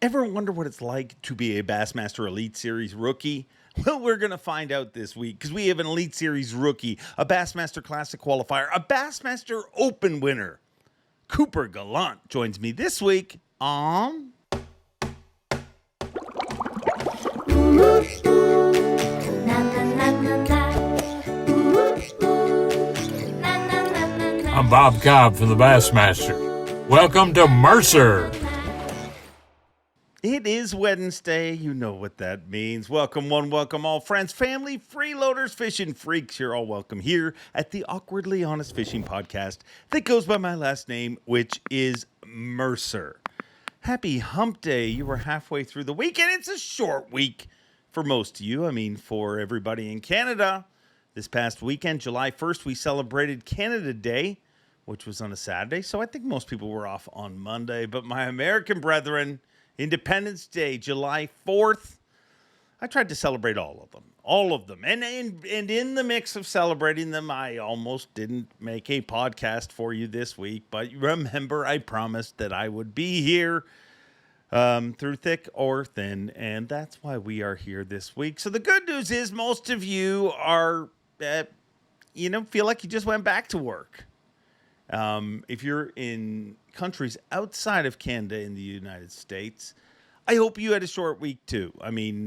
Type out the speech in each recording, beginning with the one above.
Ever wonder what it's like to be a Bassmaster Elite Series rookie? Well, we're going to find out this week because we have an Elite Series rookie, a Bassmaster Classic qualifier, a Bassmaster Open winner. Cooper Gallant joins me this week on... I'm Bob Cobb from the Bassmaster. Welcome to Mercer. It is Wednesday. You know what that means. Welcome one, welcome all, friends, family, freeloaders, fishing freaks. You're all welcome here at the Awkwardly Honest Fishing Podcast that goes by my last name, which is Mercer. Happy hump day. You were halfway through the week, and it's a short week for most of you. I mean, for everybody in Canada. This past weekend, July 1st, we celebrated Canada Day, which was on a Saturday. So I think most people were off on Monday. But my American brethren... Independence Day, July 4th. I tried to celebrate all of them. And in the mix of celebrating them, I almost didn't make a podcast for you this week. But remember, I promised that I would be here through thick or thin. And that's why we are here this week. So the good news is most of you are, feel like you just went back to work. If you're in countries outside of Canada in the United States, I hope you had a short week too. I mean,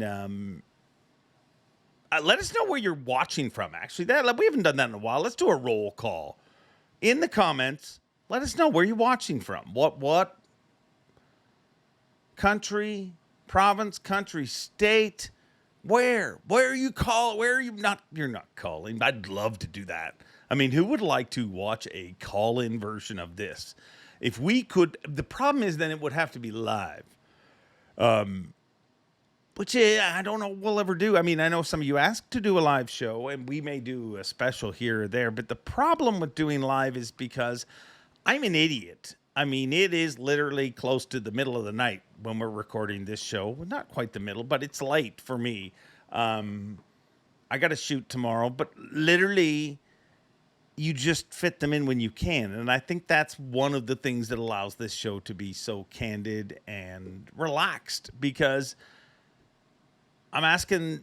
let us know where you're watching from. Actually, we haven't done that in a while. Let's do a roll call in the comments. Let us know where you're watching from. What country, province, country, state, where are you calling? Where are you not? You're not calling. I'd love to do that. I mean, who would like to watch a call-in version of this? If we could, the problem is then it would have to be live, which I don't know we'll ever do. I mean, I know some of you asked to do a live show, and we may do a special here or there, but the problem with doing live is because I'm an idiot. I mean, it is literally close to the middle of the night when we're recording this show. Well, not quite the middle, but it's late for me. I got to shoot tomorrow, but literally... you just fit them in when you can. And I think that's one of the things that allows this show to be so candid and relaxed, because I'm asking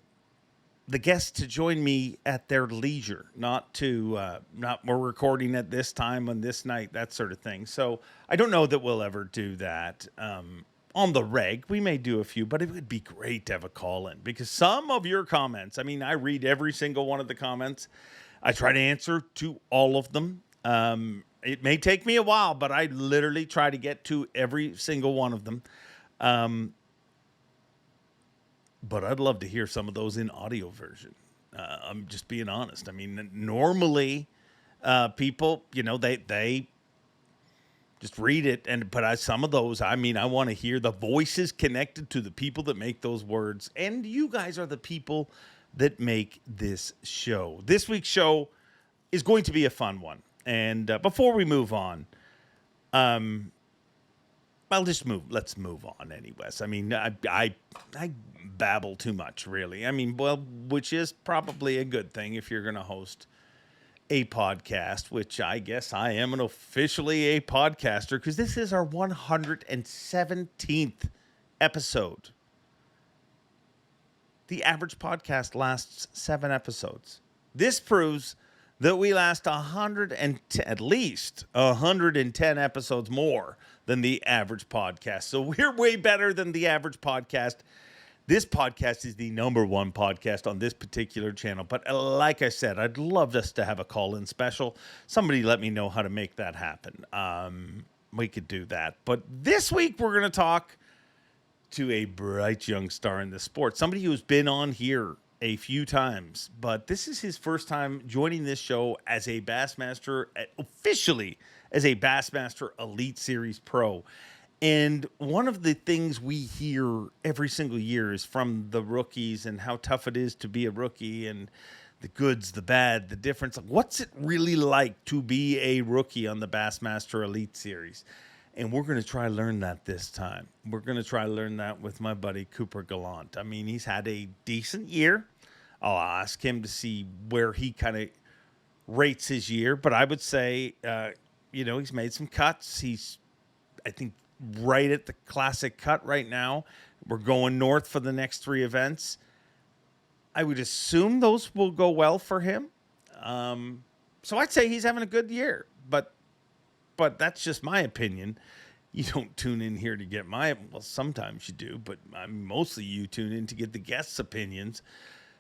the guests to join me at their leisure, not we're recording at this time on this night, that sort of thing. So I don't know that we'll ever do that on the reg. We may do a few, but it would be great to have a call in, because some of your comments, I mean, I read every single one of the comments. I try to answer to all of them. It may take me a while, but I literally try to get to every single one of them. But I'd love to hear some of those in audio version. I'm just being honest. I mean, normally people, they just read it. But some of those, I mean, I want to hear the voices connected to the people that make those words. And you guys are the people that make this show. This week's show is going to be a fun one. And before we move on, let's move on anyways. I mean, I babble too much, really. I mean, well, which is probably a good thing if you're going to host a podcast, which I guess I am officially a podcaster, because this is our 117th episode. The average podcast lasts 7 episodes. This proves that we last at least 110 episodes more than the average podcast. So we're way better than the average podcast. This podcast is the number one podcast on this particular channel. But like I said, I'd love us to have a call-in special. Somebody let me know how to make that happen. We could do that. But this week we're going to talk to a bright young star in the sport, somebody who's been on here a few times, but this is his first time joining this show as a Bassmaster, officially as a Bassmaster Elite Series Pro. And one of the things we hear every single year is from the rookies and how tough it is to be a rookie, and the goods, the bad, the difference. What's it really like to be a rookie on the Bassmaster Elite Series? And we're going to try to learn that this time. We're going to try to learn that with my buddy Cooper Gallant. I mean, he's had a decent year. I'll ask him to see where he kind of rates his year. But I would say, he's made some cuts. He's, I think, right at the classic cut right now. We're going north for the next 3 events. I would assume those will go well for him. So I'd say he's having a good year, but that's just my opinion. You don't tune in here to get well, sometimes you do, but mostly you tune in to get the guests' opinions.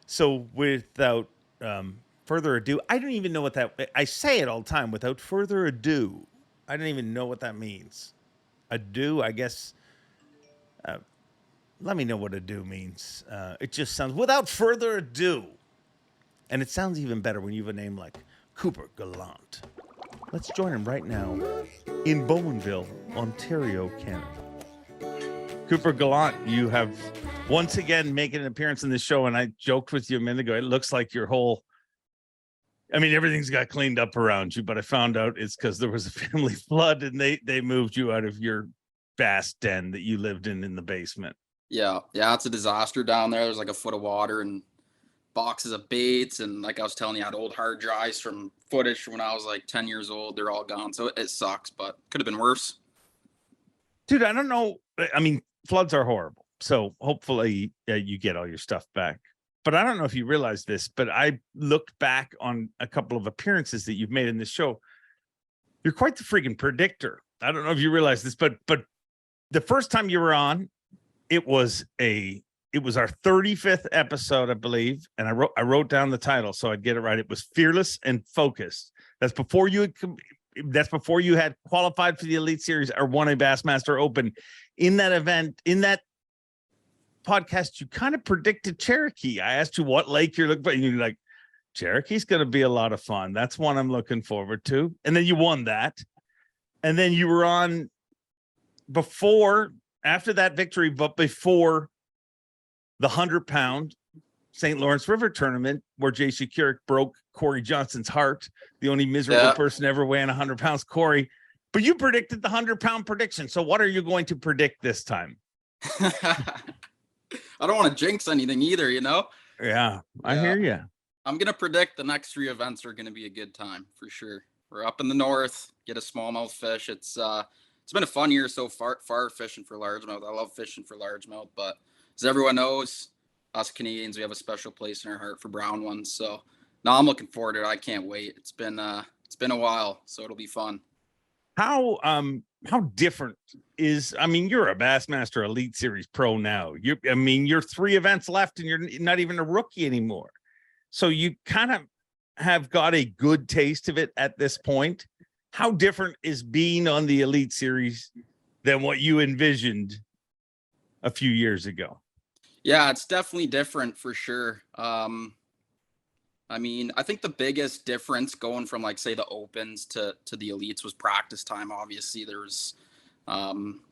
So without further ado, I don't even know what I say it all the time, without further ado. I don't even know what that means. Ado, I guess. Let me know what ado means. It just sounds, without further ado. And it sounds even better when you have a name like Cooper Gallant. Let's join him right now in Bowmanville, Ontario, Canada. Cooper Gallant, you have once again making an appearance in this show, and I joked with you a minute ago. It looks like your whole, everything's got cleaned up around you, but I found out it's because there was a family flood and they moved you out of your bass den that you lived in the basement. Yeah, it's a disaster down there. There's like a foot of water and boxes of baits, and like I was telling you, I had old hard drives from footage from when I was like 10 years old. They're all gone, so it sucks, but could have been worse. Dude, I don't know. Floods are horrible, so hopefully you get all your stuff back. But I don't know if you realize this, but I looked back on a couple of appearances that you've made in this show. You're quite the freaking predictor. I don't know if you realize this, but the first time you were on, it was our 35th episode, I believe, and I wrote down the title so I'd get it right. It was Fearless and Focused. That's before you had qualified for the Elite Series or won a Bassmaster Open. In that event, in that podcast, you kind of predicted Cherokee. I asked you what lake you're looking for, and you're like, Cherokee's going to be a lot of fun. That's one I'm looking forward to. And then you won that. And then you were on after that victory, but before the 100-pound St. Lawrence River tournament where J.C. Keurig broke Corey Johnson's heart, the only miserable person ever weighing 100 pounds, Corey. But you predicted the 100-pound prediction. So what are you going to predict this time? I don't want to jinx anything either, Yeah, I hear you. I'm going to predict the next 3 events are going to be a good time for sure. We're up in the north, get a smallmouth fish. It's been a fun year so far fishing for largemouth. I love fishing for largemouth, but as everyone knows, us Canadians, we have a special place in our heart for brown ones. So now I'm looking forward to it. I can't wait. It's been a while, so it'll be fun. How different is, you're a Bassmaster Elite Series pro now. You're 3 events left and you're not even a rookie anymore. So you kind of have got a good taste of it at this point. How different is being on the Elite Series than what you envisioned a few years ago? Yeah, it's definitely different for sure. I think the biggest difference going from like say the Opens to the Elites was practice time. Obviously, there's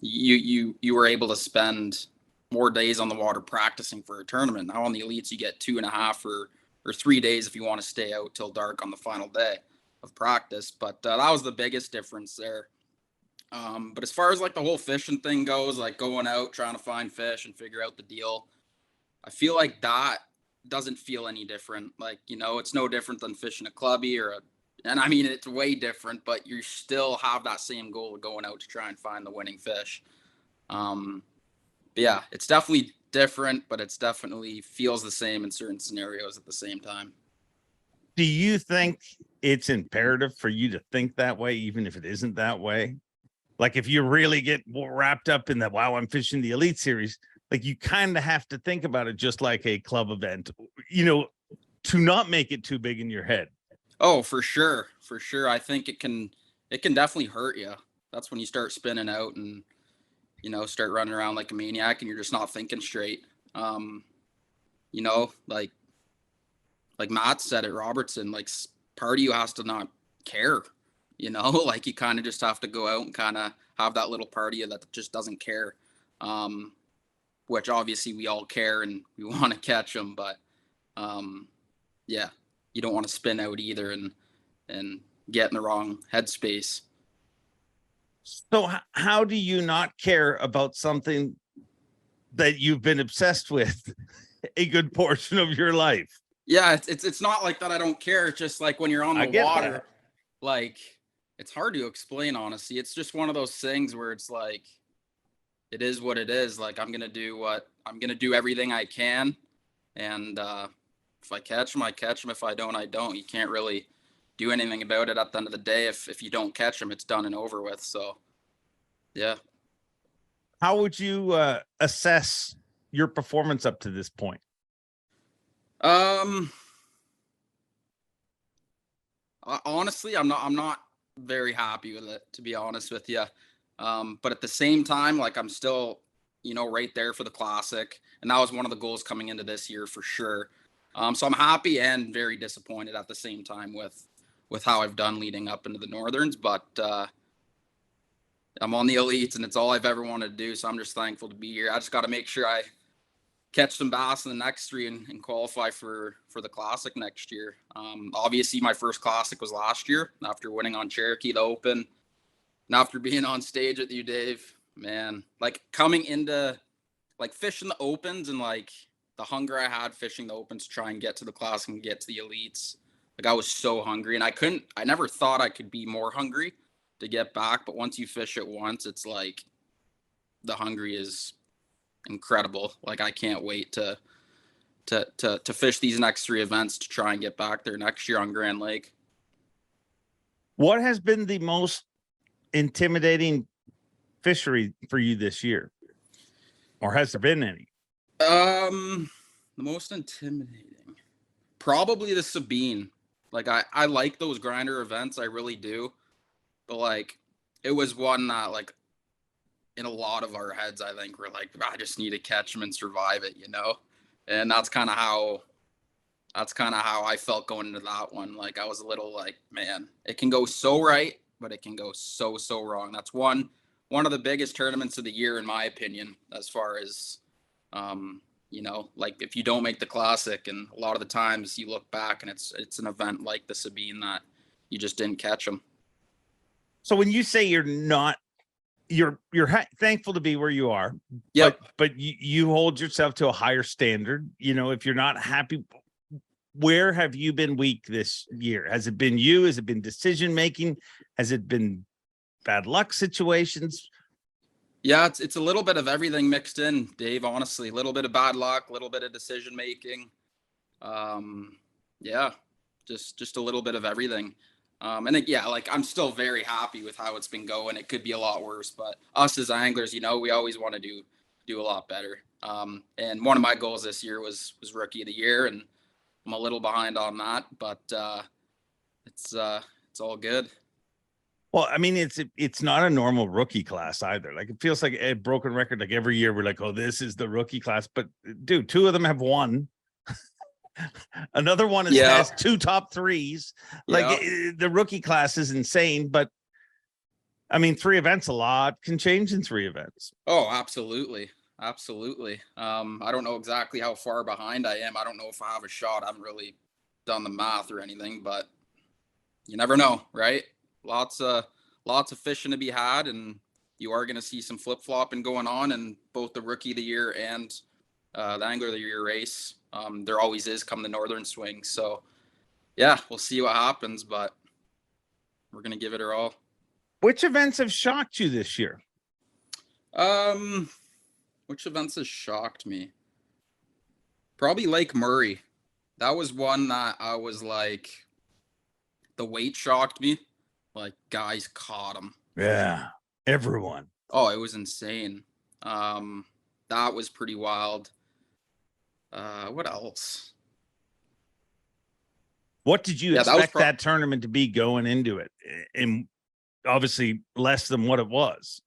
you were able to spend more days on the water practicing for a tournament. Now on the Elites, you get 2.5 or 3 days if you want to stay out till dark on the final day of practice. But that was the biggest difference there. But as far as like the whole fishing thing goes, like going out, trying to find fish and figure out the deal, I feel like that doesn't feel any different. Like, it's no different than fishing a clubby it's way different, but you still have that same goal of going out to try and find the winning fish. But yeah, it's definitely different, but it's definitely feels the same in certain scenarios at the same time. Do you think it's imperative for you to think that way, even if it isn't that way? Like if you really get wrapped up in that, wow, I'm fishing the Elite Series, like you kind of have to think about it just like a club event, to not make it too big in your head. Oh, for sure. For sure. I think it can definitely hurt you. That's when you start spinning out and, start running around like a maniac and you're just not thinking straight. Like Matt said at Robertson, like part of you has to not care, like you kind of just have to go out and kind of have that little part of you that just doesn't care. Which obviously we all care and we want to catch them, but yeah, you don't want to spin out either and get in the wrong headspace. So how do you not care about something that you've been obsessed with a good portion of your life? Yeah, it's not like that I don't care. It's just like when you're on the water, like it's hard to explain, honestly. It's just one of those things where it's like it is what it is. Like, I'm going to do everything I can. And if I catch them, I catch them. If I don't, I don't. You can't really do anything about it at the end of the day. If you don't catch them, it's done and over with. So, yeah. How would you assess your performance up to this point? Honestly, I'm not very happy with it, to be honest with you. But at the same time, like, I'm still, right there for the Classic. And that was one of the goals coming into this year for sure. So I'm happy and very disappointed at the same time with how I've done leading up into the Northerns. But I'm on the Elites, and it's all I've ever wanted to do. So I'm just thankful to be here. I just got to make sure I catch some bass in the next 3 and qualify for the Classic next year. Obviously, my first Classic was last year after winning on Cherokee, the Open, and after being on stage with you, Dave. Man, like, coming into like fishing the Opens and like the hunger I had fishing the Opens to try and get to the Classic and get to the Elites. Like, I was so hungry, and I never thought I could be more hungry to get back. But once you fish it once, it's like the hungry is incredible. Like, I can't wait to fish these next 3 events to try and get back there next year on Grand Lake. What has been the most intimidating fishery for you this year? Or has there been any? The most intimidating, probably the Sabine. Like, I like those grinder events, I really do. But like, it was one that, like, in a lot of our heads, I think we're like, I just need to catch them and survive it, And that's kind of how I felt going into that one. Like, I was a little like, man, it can go so right, but it can go so wrong. That's one of the biggest tournaments of the year, in my opinion, as far as, like, if you don't make the Classic, and a lot of the times you look back and it's an event like the Sabine that you just didn't catch them. So when you say you're thankful to be where you are, Yep. but you hold yourself to a higher standard. If you're not happy, where have you been weak this year? Has it been you? Has it been decision making? Has it been bad luck situations? Yeah, it's a little bit of everything mixed in, Dave, honestly. A little bit of bad luck, a little bit of decision making. Yeah, just a little bit of everything. Like, I'm still very happy with how it's been going. It could be a lot worse, but us as anglers, we always want to do a lot better. And one of my goals this year was Rookie of the Year, and I'm a little behind on that, but it's all good. Well, I mean, it's not a normal rookie class either. Like, it feels like a broken record. Like, every year we're like, oh, this is the rookie class. But dude, 2 of them have won. Another one has 2 top 3s. Like, the rookie class is insane. But I mean, 3 events, a lot can change in 3 events. Oh, absolutely. Absolutely. I don't know exactly how far behind I am. I don't know if I have a shot. I haven't really done the math or anything, but you never know, right? Lots of fishing to be had, and you are going to see some flip-flopping going on in both the Rookie of the Year and the Angler of the Year race. There always is come the Northern Swing. So, yeah, we'll see what happens, but we're going to give it our all. Which events have shocked you this year? Which events has shocked me? Probably Lake Murray. That was one that I was like, the weight shocked me. Like, guys caught them. Yeah, everyone. Oh, it was insane. That was pretty wild. What else? What did you expect that tournament to be going into it? And obviously less than what it was.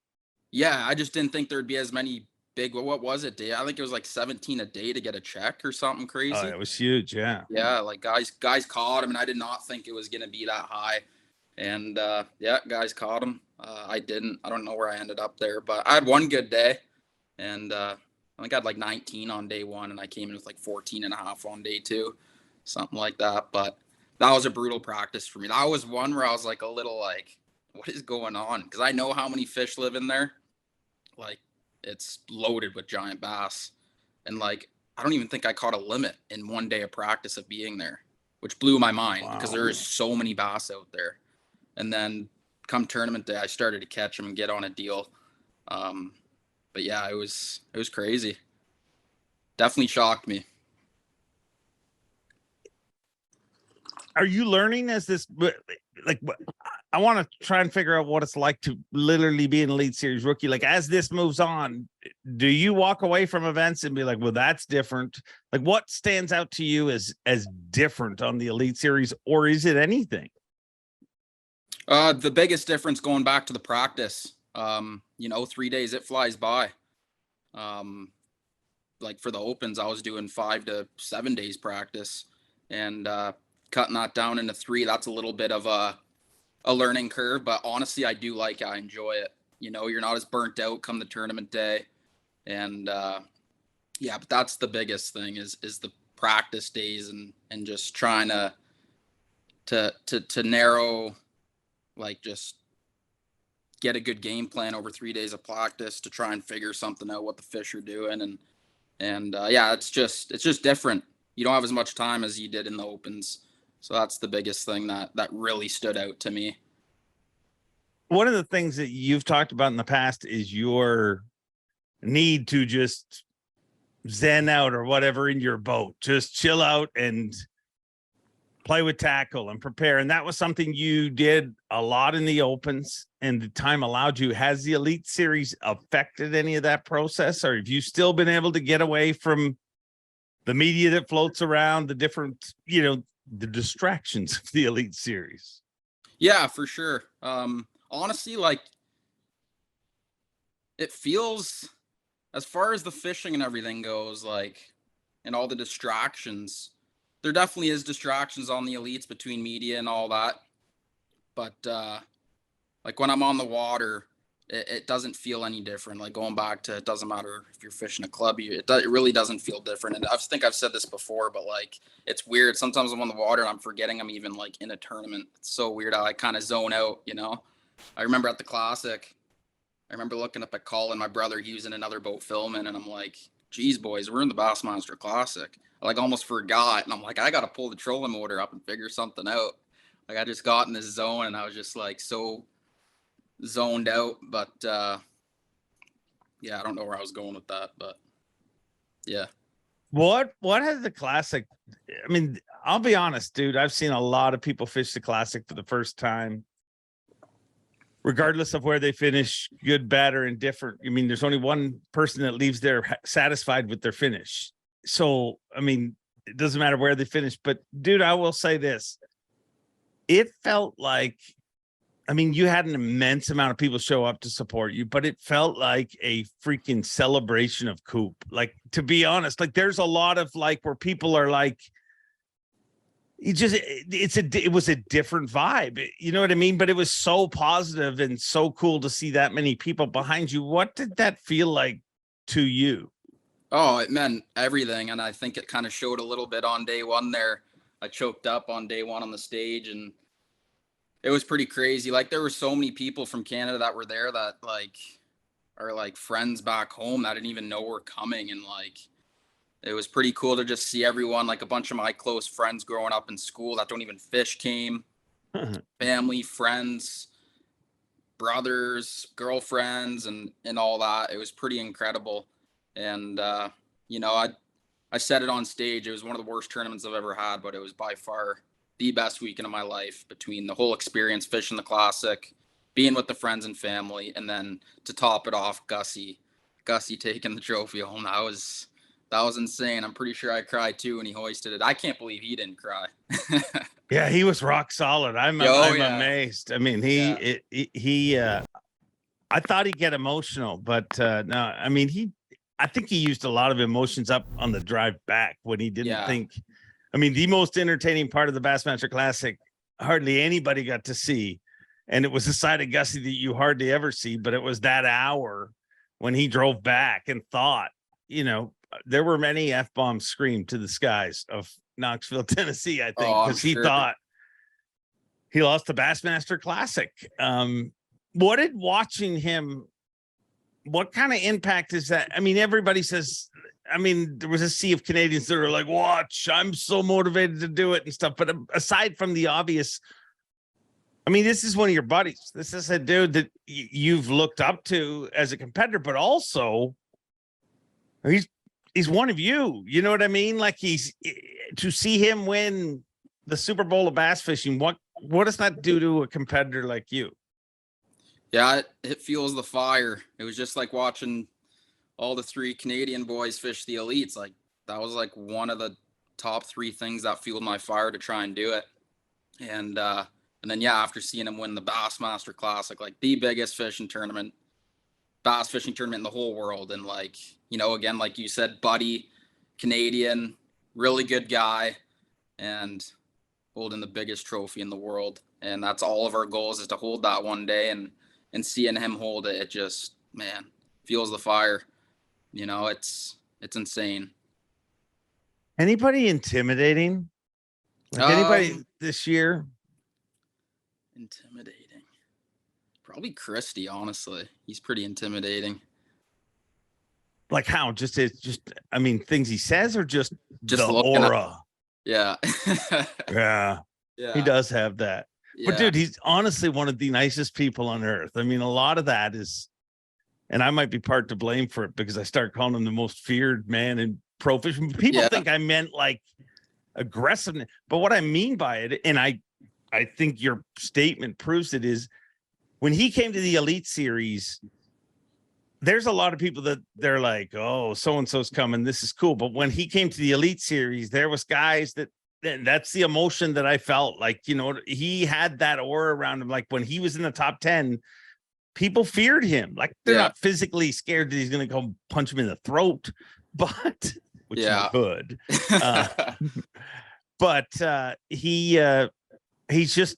Yeah, I just didn't think there'd be as many big. What was it, Dave? I think it was like 17 a day to get a check or something crazy. Oh, it was huge. Yeah. Yeah, like guys caught him, and I did not think it was gonna be that high. And guys caught him. I didn't. I don't know where I ended up there, but I had one good day, and I think I had like 19 on day 1, and I came in with like 14 and a half on day 2, something like that. But that was a brutal practice for me. That was one where I was like a little like, what is going on? Because I know how many fish live in there. Like, it's loaded with giant bass, and like, I don't even think I caught a limit in one day of practice of being there, which blew my mind because there is so many bass out there. And then come tournament day, I started to catch them and get on a deal. But yeah, it was crazy. Definitely shocked me. Are you learning as this, like, I want to try and figure out what it's like to literally be an Elite Series rookie. Like, as this moves on, do you walk away from events and be like, well, that's different? Like, what stands out to you as different on the Elite Series, or is it anything? The biggest difference going back to the practice, 3 days, it flies by. Like for the Opens, I was doing 5 to 7 days practice, and cutting that down into 3, that's a little bit of a learning curve, but honestly, I do like it. I enjoy it. You're not as burnt out come the tournament day. And but that's the biggest thing is the practice days and just trying to narrow, like, just get a good game plan over 3 days of practice to try and figure something out, what the fish are doing. And it's just different. You don't have as much time as you did in the Opens. So that's the biggest thing that really stood out to me. One of the things that you've talked about in the past is your need to just zen out or whatever in your boat, just chill out and play with tackle and prepare. And that was something you did a lot in the Opens, and the time allowed you. Has the Elite Series affected any of that process, or have you still been able to get away from the media that floats around, the different, the distractions of the Elite Series? Yeah, for sure. Honestly, like, it feels, as far as the fishing and everything goes, like, and all the distractions, there definitely is distractions on the Elites between media and all that. But like when I'm on the water, it doesn't feel any different. Like, going back to, it doesn't matter if you're fishing a club, it really doesn't feel different. And I think I've said this before, but like, it's weird. Sometimes I'm on the water and I'm forgetting I'm even like in a tournament. It's so weird how I kind of zone out, I remember at the Classic, I remember looking up at Colin, my brother, he was in another boat filming, and I'm like, geez, boys, we're in the Bassmaster Classic. I like almost forgot. And I'm like, I got to pull the trolling motor up and figure something out. Like, I just got in this zone and I was just like so zoned out. But I don't know where I was going with that, but yeah. What has the Classic? I mean, I'll be honest, dude. I've seen a lot of people fish the Classic for the first time, regardless of where they finish, good, bad, or indifferent. I mean, there's only one person that leaves there satisfied with their finish. So, I mean, it doesn't matter where they finish. But, dude, I will say this. It felt like, I mean, you had an immense amount of people show up to support you, but it felt like a freaking celebration of Coop. Like, to be honest, like, there's a lot of, like, where people are like, it was a different vibe. You know what I mean? But it was so positive and so cool to see that many people behind you. What did that feel like to you? Oh, it meant everything. And I think it kind of showed a little bit on day one there. I choked up on day one on the stage, and it was pretty crazy. Like, there were so many people from Canada that were there that like are like friends back home that I didn't even know were coming. And like, it was pretty cool to just see everyone, like a bunch of my close friends growing up in school that don't even fish came, family, friends, brothers, girlfriends, and all that. It was pretty incredible. And, I said it on stage. It was one of the worst tournaments I've ever had, but it was by far the best weekend of my life, between the whole experience, fishing the Classic, being with the friends and family, and then to top it off, Gussie taking the trophy home. That was insane. I'm pretty sure I cried too when he hoisted it. I can't believe he didn't cry. Yeah, he was rock solid. I'm amazed. I mean, I thought he'd get emotional, but no, I mean, I think he used a lot of emotions up on the drive back when he didn't think. I mean, the most entertaining part of the Bassmaster Classic, hardly anybody got to see. And it was a side of Gussie that you hardly ever see, but it was that hour when he drove back and thought, there were many F-bombs screamed to the skies of Knoxville, Tennessee, I think, because he thought he lost the Bassmaster Classic. What did watching him, what kind of impact is that? I mean, everybody says, I mean, there was a sea of Canadians that were like, watch, I'm so motivated to do it and stuff. But aside from the obvious I mean, this is one of your buddies. This is a dude that you've looked up to as a competitor, but also he's one of you. You know what I mean? Like to see him win the Super Bowl of bass fishing. What does that do to a competitor like you? Yeah, it fuels the fire. It was just like watching all the 3 Canadian boys fish the elites. Like that was like one of the top 3 things that fueled my fire to try and do it. And then, yeah, after seeing him win the Bassmaster Classic, like the biggest bass fishing tournament in the whole world. And like, you know, again, like you said, buddy, Canadian, really good guy, and holding the biggest trophy in the world. And that's all of our goals, is to hold that one day, and seeing him hold it, it just, man, fuels the fire. You know, it's insane. Anybody intimidating? Like anybody this year? Intimidating. Probably Christy, honestly. He's pretty intimidating. Like how? I mean, things he says, or just the aura? Yeah. Yeah. He does have that. Yeah. But dude, he's honestly one of the nicest people on earth. I mean, a lot of that is, and I might be part to blame for it because I start calling him the most feared man in pro fishing. People think I meant like aggressiveness, but what I mean by it, and I think your statement proves it, is when he came to the Elite Series, there's a lot of people that they're like, oh, so-and-so's coming, this is cool. But when he came to the Elite Series, there was guys that's the emotion that I felt. Like, you know, he had that aura around him. Like when he was in the top 10, people feared him. Like they're not physically scared that he's going to go punch him in the throat, but which he could. But he's just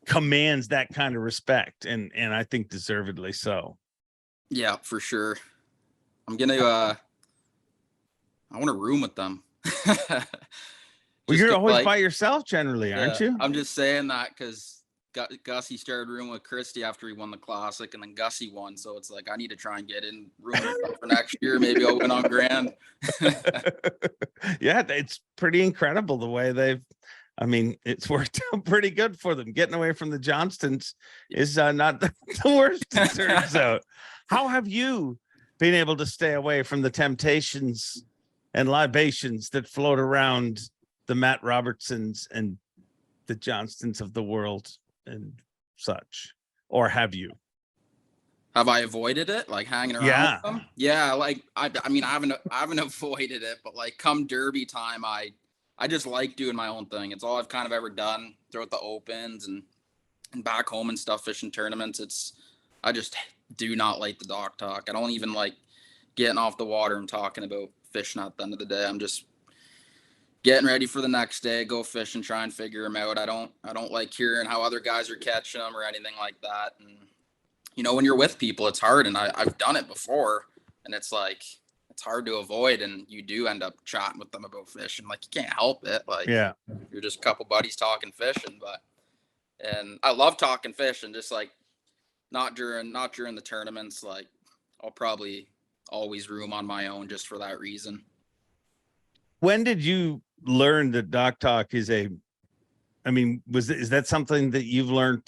commands that kind of respect, and I think deservedly so. Yeah, for sure. I'm gonna I want to room with them. Well, you're always by yourself generally, aren't you? I'm just saying that because Gussie started rooming with Christy after he won the Classic, and then Gussie won. So it's like I need to try and get in room for next year. Maybe I'll win on Grand. Yeah, it's pretty incredible the way I mean, it's worked out pretty good for them. Getting away from the Johnstons is not the worst, it turns out. How have you been able to stay away from the temptations and libations that float around the Matt Robertsons and the Johnstons of the world and such? Or have you? Have I avoided it? Like hanging around with them? Yeah, like I mean, I haven't avoided it, but like come Derby time, I just like doing my own thing. It's all I've kind of ever done throughout the Opens and back home and stuff, fishing tournaments. I just do not like the dock talk. I don't even like getting off the water and talking about fishing at the end of the day. I'm just getting ready for the next day, go fish and try and figure them out. I don't like hearing how other guys are catching them or anything like that. And, you know, when you're with people, it's hard. And I've done it before, and it's like, it's hard to avoid, and you do end up chatting with them about fishing. Like you can't help it. Like you're just a couple buddies talking fishing, and I love talking fishing, just like not during the tournaments. Like I'll probably always room on my own just for that reason. When did you learn that dock talk is is that something that you've learned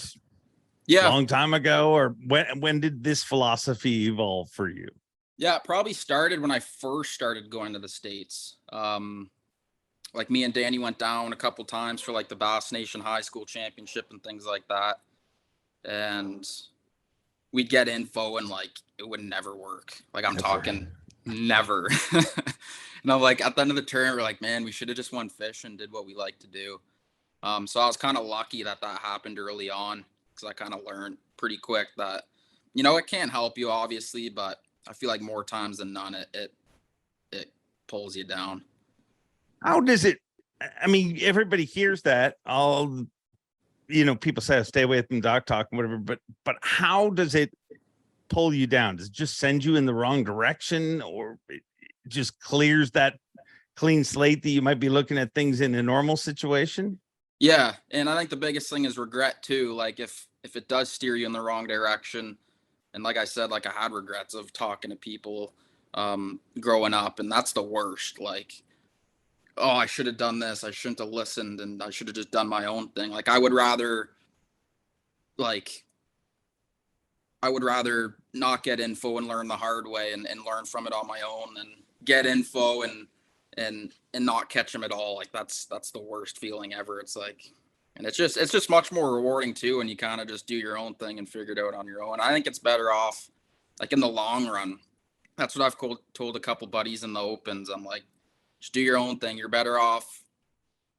a long time ago, or when did this philosophy evolve for you? Yeah, it probably started when I first started going to the States. Like me and Danny went down a couple times for like the Bass Nation High School Championship and things like that. And we'd get info and like it would never work. Like I'm talking never. And I'm like, at the end of the tournament, we're like, man, we should have just won fish and did what we like to do. So I was kind of lucky that happened early on, because I kind of learned pretty quick that, you know, it can help you obviously, but I feel like more times than none, it pulls you down. How does it? I mean, everybody hears that. People say, stay away from dock talk and whatever, but how does it pull you down? Does it just send you in the wrong direction, or it just clears that clean slate that you might be looking at things in a normal situation? Yeah. And I think the biggest thing is regret too. Like if it does steer you in the wrong direction, and like I said, like I had regrets of talking to people growing up, and that's the worst. Like, oh, I should have done this. I shouldn't have listened, and I should have just done my own thing. Like I would rather like, I would rather not get info and learn the hard way and learn from it on my own than get info and not catch them at all. Like that's the worst feeling ever. It's like, and it's just much more rewarding too when you kind of just do your own thing and figure it out on your own. I think it's better off, like in the long run. That's what I've told a couple buddies in the opens. I'm like, just do your own thing. You're better off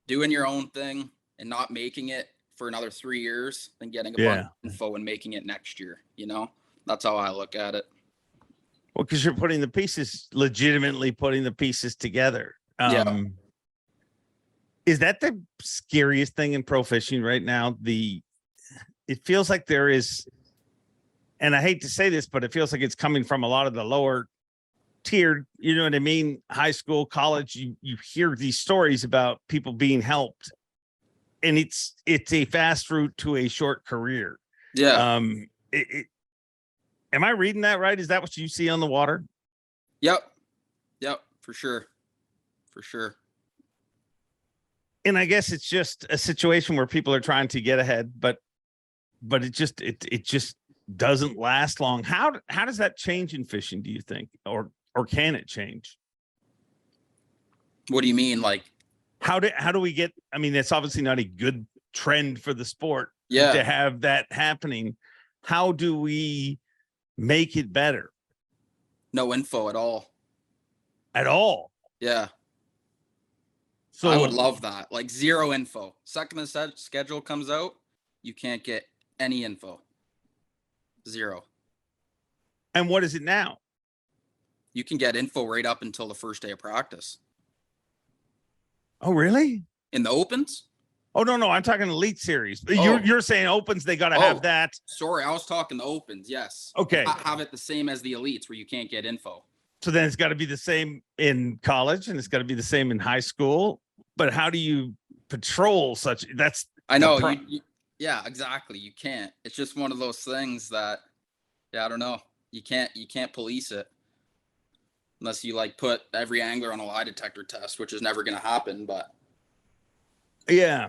doing your own thing and not making it for another 3 years than getting a bunch of info and making it next year. You know, that's how I look at it. Well, because you're legitimately putting the pieces together. Is that the scariest thing in pro fishing right now? It feels like there is, and I hate to say this, but it feels like it's coming from a lot of the lower tiered, you know what I mean? High school, college, you hear these stories about people being helped, and it's a fast route to a short career. Yeah. Am I reading that right? Is that what you see on the water? Yep, for sure. And I guess it's just a situation where people are trying to get ahead, but it just doesn't last long. How does that change in fishing, do you think? Or can it change? What do you mean? Like, how do we get, I mean, it's obviously not a good trend for the sport to have that happening. How do we make it better? No info at all. At all? Yeah. So I would love that. Like zero info. Second the schedule comes out, you can't get any info. Zero. And what is it now? You can get info right up until the first day of practice. Oh, really? In the opens? Oh, no, I'm talking Elite Series. You're saying opens, they got to have that. Sorry, I was talking the opens, yes. Okay. Have it the same as the Elites where you can't get info. So then it's got to be the same in college and it's got to be the same in high school. But how do you patrol such? I know. Yeah, exactly. You can't. It's just one of those things that, I don't know. You can't police it unless you like put every angler on a lie detector test, which is never going to happen. But yeah,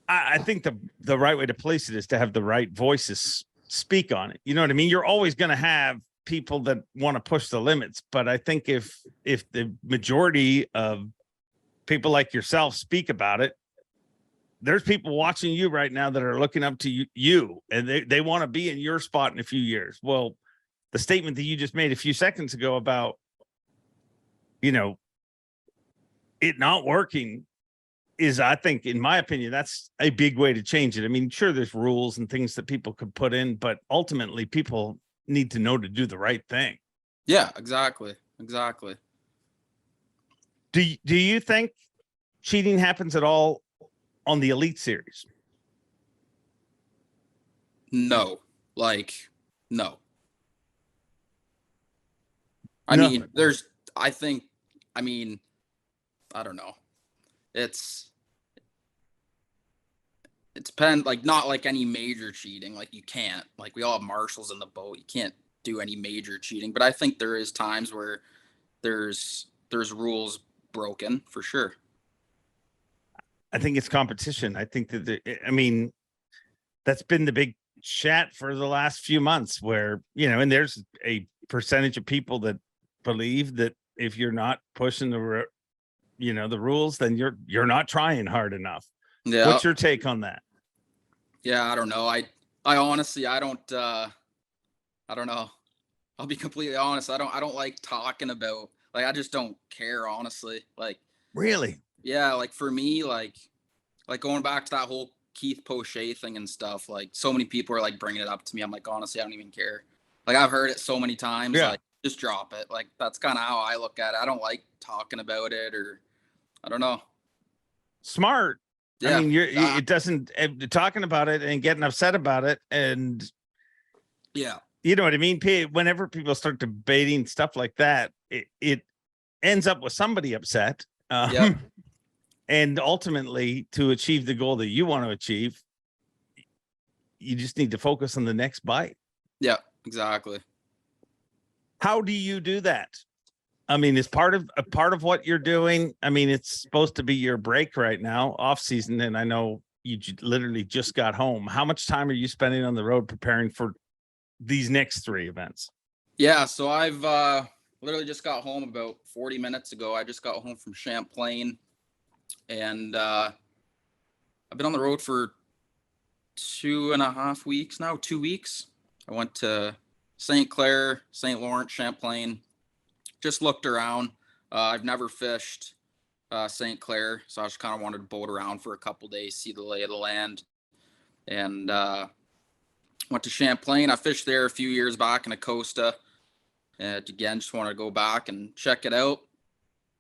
I think the right way to police it is to have the right voices speak on it. You know what I mean? You're always going to have people that want to push the limits, but I think if the majority of people like yourself speak about it, there's people watching you right now that are looking up to you and they want to be in your spot in a few years. Well, the statement that you just made a few seconds ago about, you know, it not working is, I think, in my opinion, that's a big way to change it. I mean, sure, there's rules and things that people could put in, but ultimately people need to know to do the right thing. Yeah, exactly. Do you think cheating happens at all on the Elite Series? No. No. I mean, I don't know. It depends, like, not like any major cheating. Like, you can't, like, we all have marshals in the boat. You can't do any major cheating, but I think there is times where there's rules broken for sure. I think it's competition. I think that that's been the big chat for the last few months where, you know, and there's a percentage of people that believe that if you're not pushing the rules, then you're not trying hard enough. Yeah. What's your take on that? Yeah, I don't know. I honestly, I don't know. I'll be completely honest. I don't like talking about, like, I just don't care, honestly. Like, really? Yeah. Like for me, like going back to that whole Keith Poche thing and stuff, like so many people are like bringing it up to me. I'm like, honestly, I don't even care. Like I've heard it so many times. Yeah. Like just drop it. Like that's kind of how I look at it. I don't like talking about it, or I don't know. Smart. Yeah. I mean, it doesn't, talking about it and getting upset about it. And yeah, you know what I mean? Whenever people start debating stuff like that, it ends up with somebody upset. Yep. And ultimately, to achieve the goal that you want to achieve, you just need to focus on the next bite. Yeah, exactly. How do you do that? I mean, it's part of what you're doing. I mean, it's supposed to be your break right now, off season. And I know literally just got home. How much time are you spending on the road preparing for these next 3 events? Yeah, so I've literally just got home about 40 minutes ago. I just got home from Champlain, and I've been on the road for 2.5 weeks now, 2 weeks. I went to St. Clair, St. Lawrence, Champlain, just looked around. I've never fished St. Clair, so I just kind of wanted to boat around for a couple days, see the lay of the land, and went to Champlain. I fished there a few years back in Acosta, and again, just wanted to go back and check it out.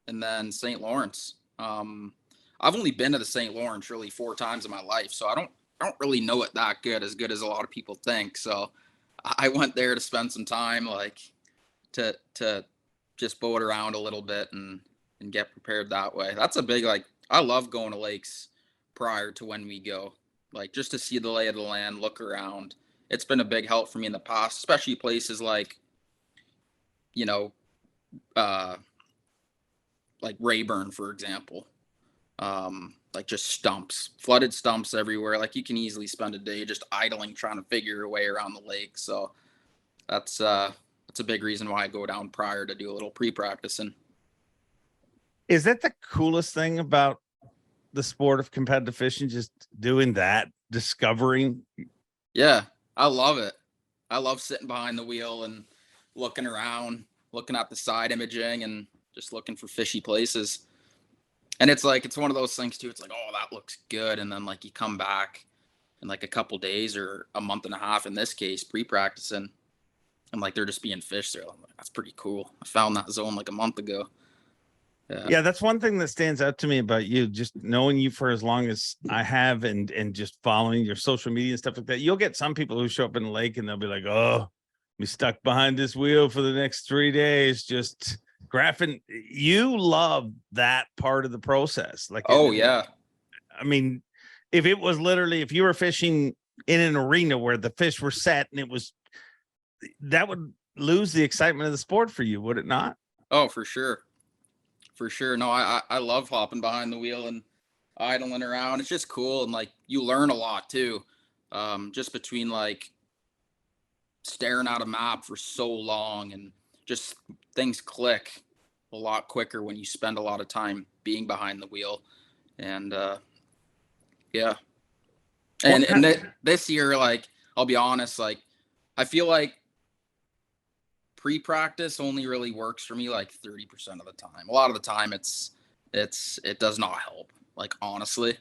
And then St. Lawrence. I've only been to the St. Lawrence really 4 times in my life, so I don't really know it that good as a lot of people think. So I went there to spend some time, like to just boat around a little bit and get prepared that way. That's a big, like, I love going to lakes prior to when we go, like just to see the lay of the land, look around. It's been a big help for me in the past, especially places like, you know, like Rayburn, for example. Like just stumps, flooded stumps everywhere. Like you can easily spend a day just idling, trying to figure your way around the lake. So that's a big reason why I go down prior to do a little pre-practicing. Is that the coolest thing about the sport of competitive fishing? Just doing that, discovering? Yeah, I love it. I love sitting behind the wheel and looking around, looking at the side imaging and just looking for fishy places. And it's like, it's one of those things too. It's like, oh, that looks good. And then like you come back in like a couple days or a month and a half, in this case, pre-practicing, and like they're just being fished there. I'm like, that's pretty cool. I found that zone like a month ago. Yeah, that's one thing that stands out to me about you, just knowing you for as long as I have and just following your social media and stuff like that. You'll get some people who show up in the lake and they'll be like, oh, we stuck behind this wheel for the next 3 days, just graphing. You love that part of the process. Like, oh yeah. I mean, if it was literally, if you were fishing in an arena where the fish were set and that would lose the excitement of the sport for you, would it not? Oh, for sure. For sure. No, I love hopping behind the wheel and idling around. It's just cool. And like, you learn a lot too. Just between like staring at a map for so long, and just things click a lot quicker when you spend a lot of time being behind the wheel. And yeah. And this year, like, I'll be honest, like, I feel like pre-practice only really works for me like 30% of the time. A lot of the time it does not help, like, honestly.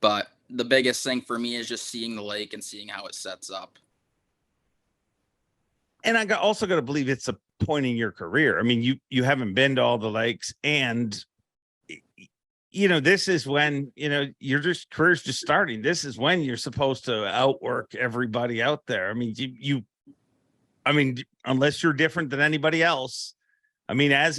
But the biggest thing for me is just seeing the lake and seeing how it sets up. And I also got to believe it's a point in your career. I mean, you haven't been to all the lakes, and this is when, your career's just starting. This is when you're supposed to outwork everybody out there. I mean, I mean, unless you're different than anybody else. I mean, as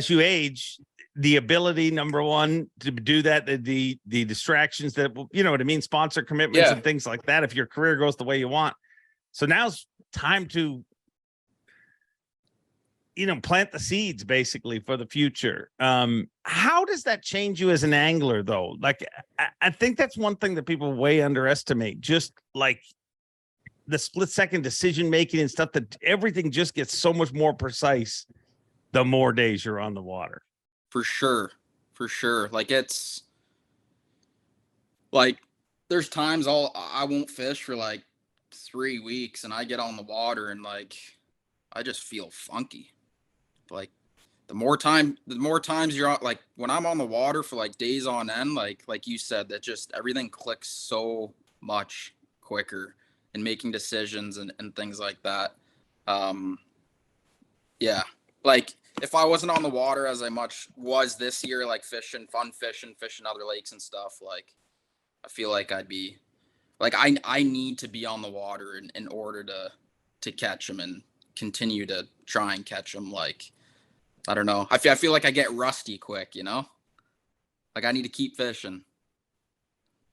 you age, the ability, number one, to do that, the distractions that, you know what I mean, sponsor commitments and things like that, if your career goes the way you want. So now's time to, plant the seeds basically for the future. How does that change you as an angler though? Like, I think that's one thing that people way underestimate, just like the split second decision making and stuff, that everything just gets so much more precise the more days you're on the water. For sure. Like, it's like, there's times I won't fish for like 3 weeks, and I get on the water and like, I just feel funky. Like, the more times you're on, like, when I'm on the water for like days on end, like you said, that just everything clicks so much quicker in making decisions and things like that. Yeah, like, if I wasn't on the water as I much was this year, like fishing other lakes and stuff, like, I feel like I'd be like, I need to be on the water in order to catch them and continue to try and catch them. Like, I don't know. I feel like I get rusty quick, like, I need to keep fishing.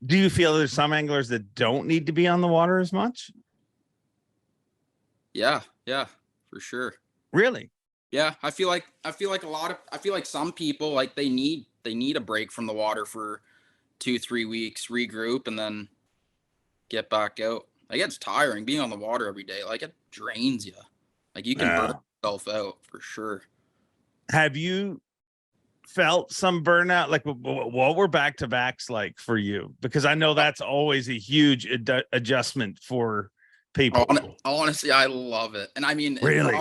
Do you feel there's some anglers that don't need to be on the water as much? Yeah, for sure. Really? Yeah, I feel like some people, like, they need a break from the water for, 2-3 weeks, regroup, and then get back out. Like, it's tiring being on the water every day. Like, it drains you. Like, you can burn yourself out for sure. Have you felt some burnout? Like, what were back-to-backs like for you? Because I know that's always a huge adjustment for people. Honestly, I love it. And I mean, really,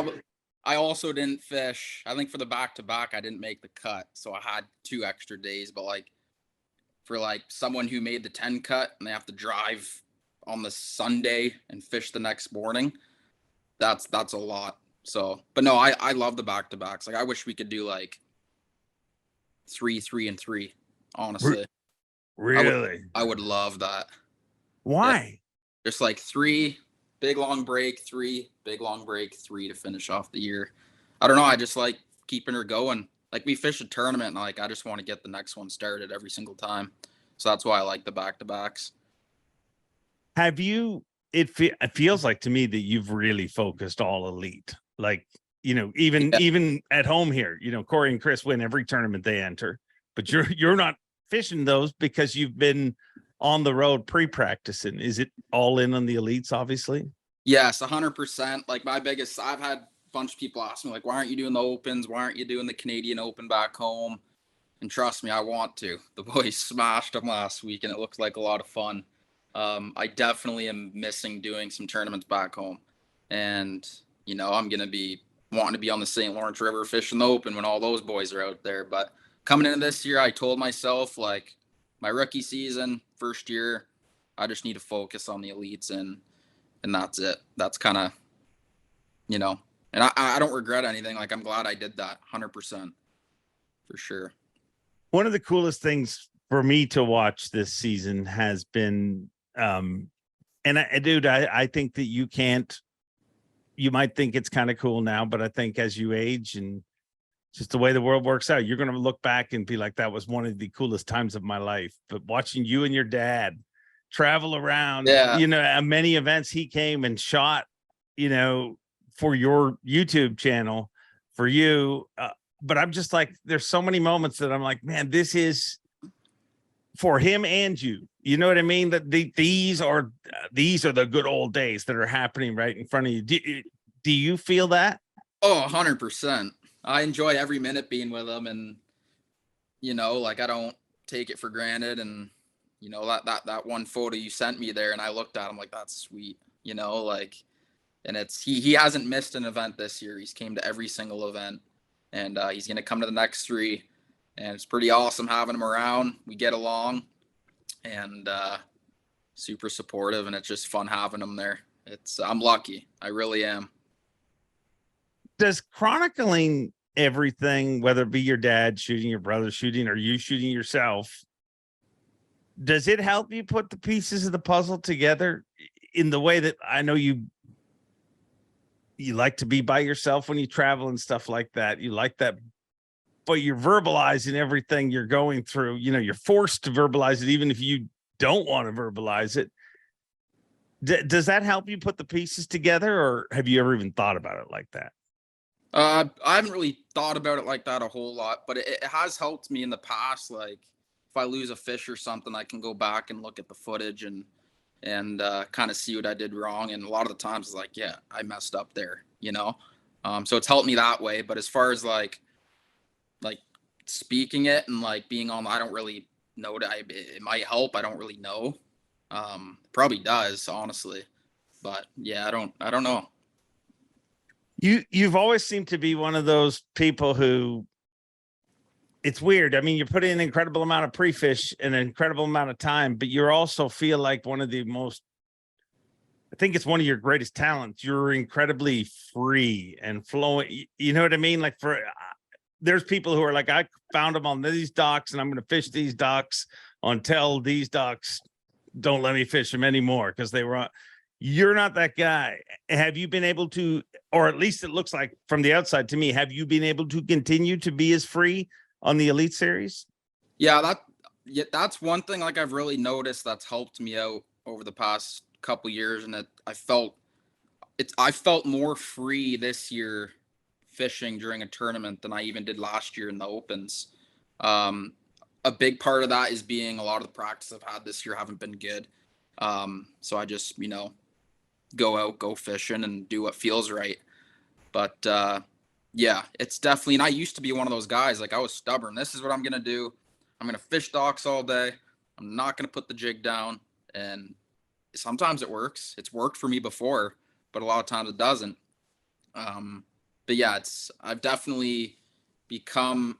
I also didn't fish. I think for the back-to-back, I didn't make the cut. So I had 2 extra days. But like, for like someone who made the 10 cut and they have to drive on the Sunday and fish the next morning, that's a lot. So, but no, I love the back-to-backs. Like, I wish we could do like 3, 3, and 3, honestly. really, I would love that. why? Yeah. Just like 3 big long break, 3 big long break, 3 to finish off the year. I don't know. I just like keeping her going. Like, we fish a tournament and like, I just want to get the next one started every single time. So that's why I like the back-to-backs. Have you, it feels like to me that you've really focused all elite. Like, you know, even at home here, you know, Corey and Chris win every tournament they enter, but you're not fishing those because you've been on the road pre-practicing. Is it all in on the elites, obviously? Yes, 100%. Like, I've had a bunch of people ask me, like, why aren't you doing the Opens? Why aren't you doing the Canadian Open back home? And trust me, I want to. The boys smashed them last week, and it looked like a lot of fun. I definitely am missing doing some tournaments back home. And, you know, I'm going to be wanting to be on the St. Lawrence River fishing the Open when all those boys are out there. But coming into this year, I told myself, like, my rookie season, first year, I just need to focus on the elites, and that's it. That's kind of, you know, and I don't regret anything. Like, I'm glad I did that 100% for sure. One of the coolest things for me to watch this season has been, and I think that you might think it's kind of cool now, but I think as you age and just the way the world works out, you're going to look back and be like, that was one of the coolest times of my life. But watching you and your dad travel around, you know, at many events, he came and shot, you know, for your YouTube channel for you. But I'm just like, there's so many moments that I'm like, man, this is for him and you. You know what I mean? That these are the good old days that are happening right in front of you. Do you feel that? Oh, 100%. I enjoy every minute being with them, and, you know, like, I don't take it for granted. And, you know, that one photo you sent me there, and I looked at him like, that's sweet, you know, like, and it's, he hasn't missed an event this year. He's came to every single event, and he's going to come to the next 3, and it's pretty awesome having him around. We get along, and super supportive, and it's just fun having him there. I'm lucky. I really am. Does chronicling everything, whether it be your dad shooting, your brother shooting, or you shooting yourself, does it help you put the pieces of the puzzle together in the way that I know you like to be by yourself when you travel and stuff like that? You like that, but you're verbalizing everything you're going through. You know, you're forced to verbalize it, even if you don't want to verbalize it. Does that help you put the pieces together, or have you ever even thought about it like that? I haven't really thought about it like that a whole lot, but it has helped me in the past. Like, if I lose a fish or something, I can go back and look at the footage and kind of see what I did wrong. And a lot of the times it's like, yeah, I messed up there, you know? So it's helped me that way. But as far as like speaking it and like being on, I don't really know that it might help. I don't really know. Probably does, honestly. But yeah, I don't know. You've always seemed to be one of those people who, it's weird. I mean, you put in an incredible amount of pre-fish and an incredible amount of time, but you also feel like one of the most, I think it's one of your greatest talents. You're incredibly free and flowing. You know what I mean? Like, there's people who are like, I found them on these docks and I'm going to fish these docks until these docks don't let me fish them anymore because they were on. You're not that guy. Have you been able to, or at least it looks like from the outside to me, have you been able to continue to be as free on the Elite Series? Yeah, that's one thing like I've really noticed that's helped me out over the past couple years, and that I felt more free this year fishing during a tournament than I even did last year in the Opens. a big part of that is being a lot of the practice I've had this year haven't been good. So I just, go out, go fishing and do what feels right. But yeah, it's definitely, and I used to be one of those guys, like I was stubborn. This is what I'm going to do. I'm going to fish docks all day. I'm not going to put the jig down. And sometimes it works. It's worked for me before, but a lot of times it doesn't. But yeah, I've definitely become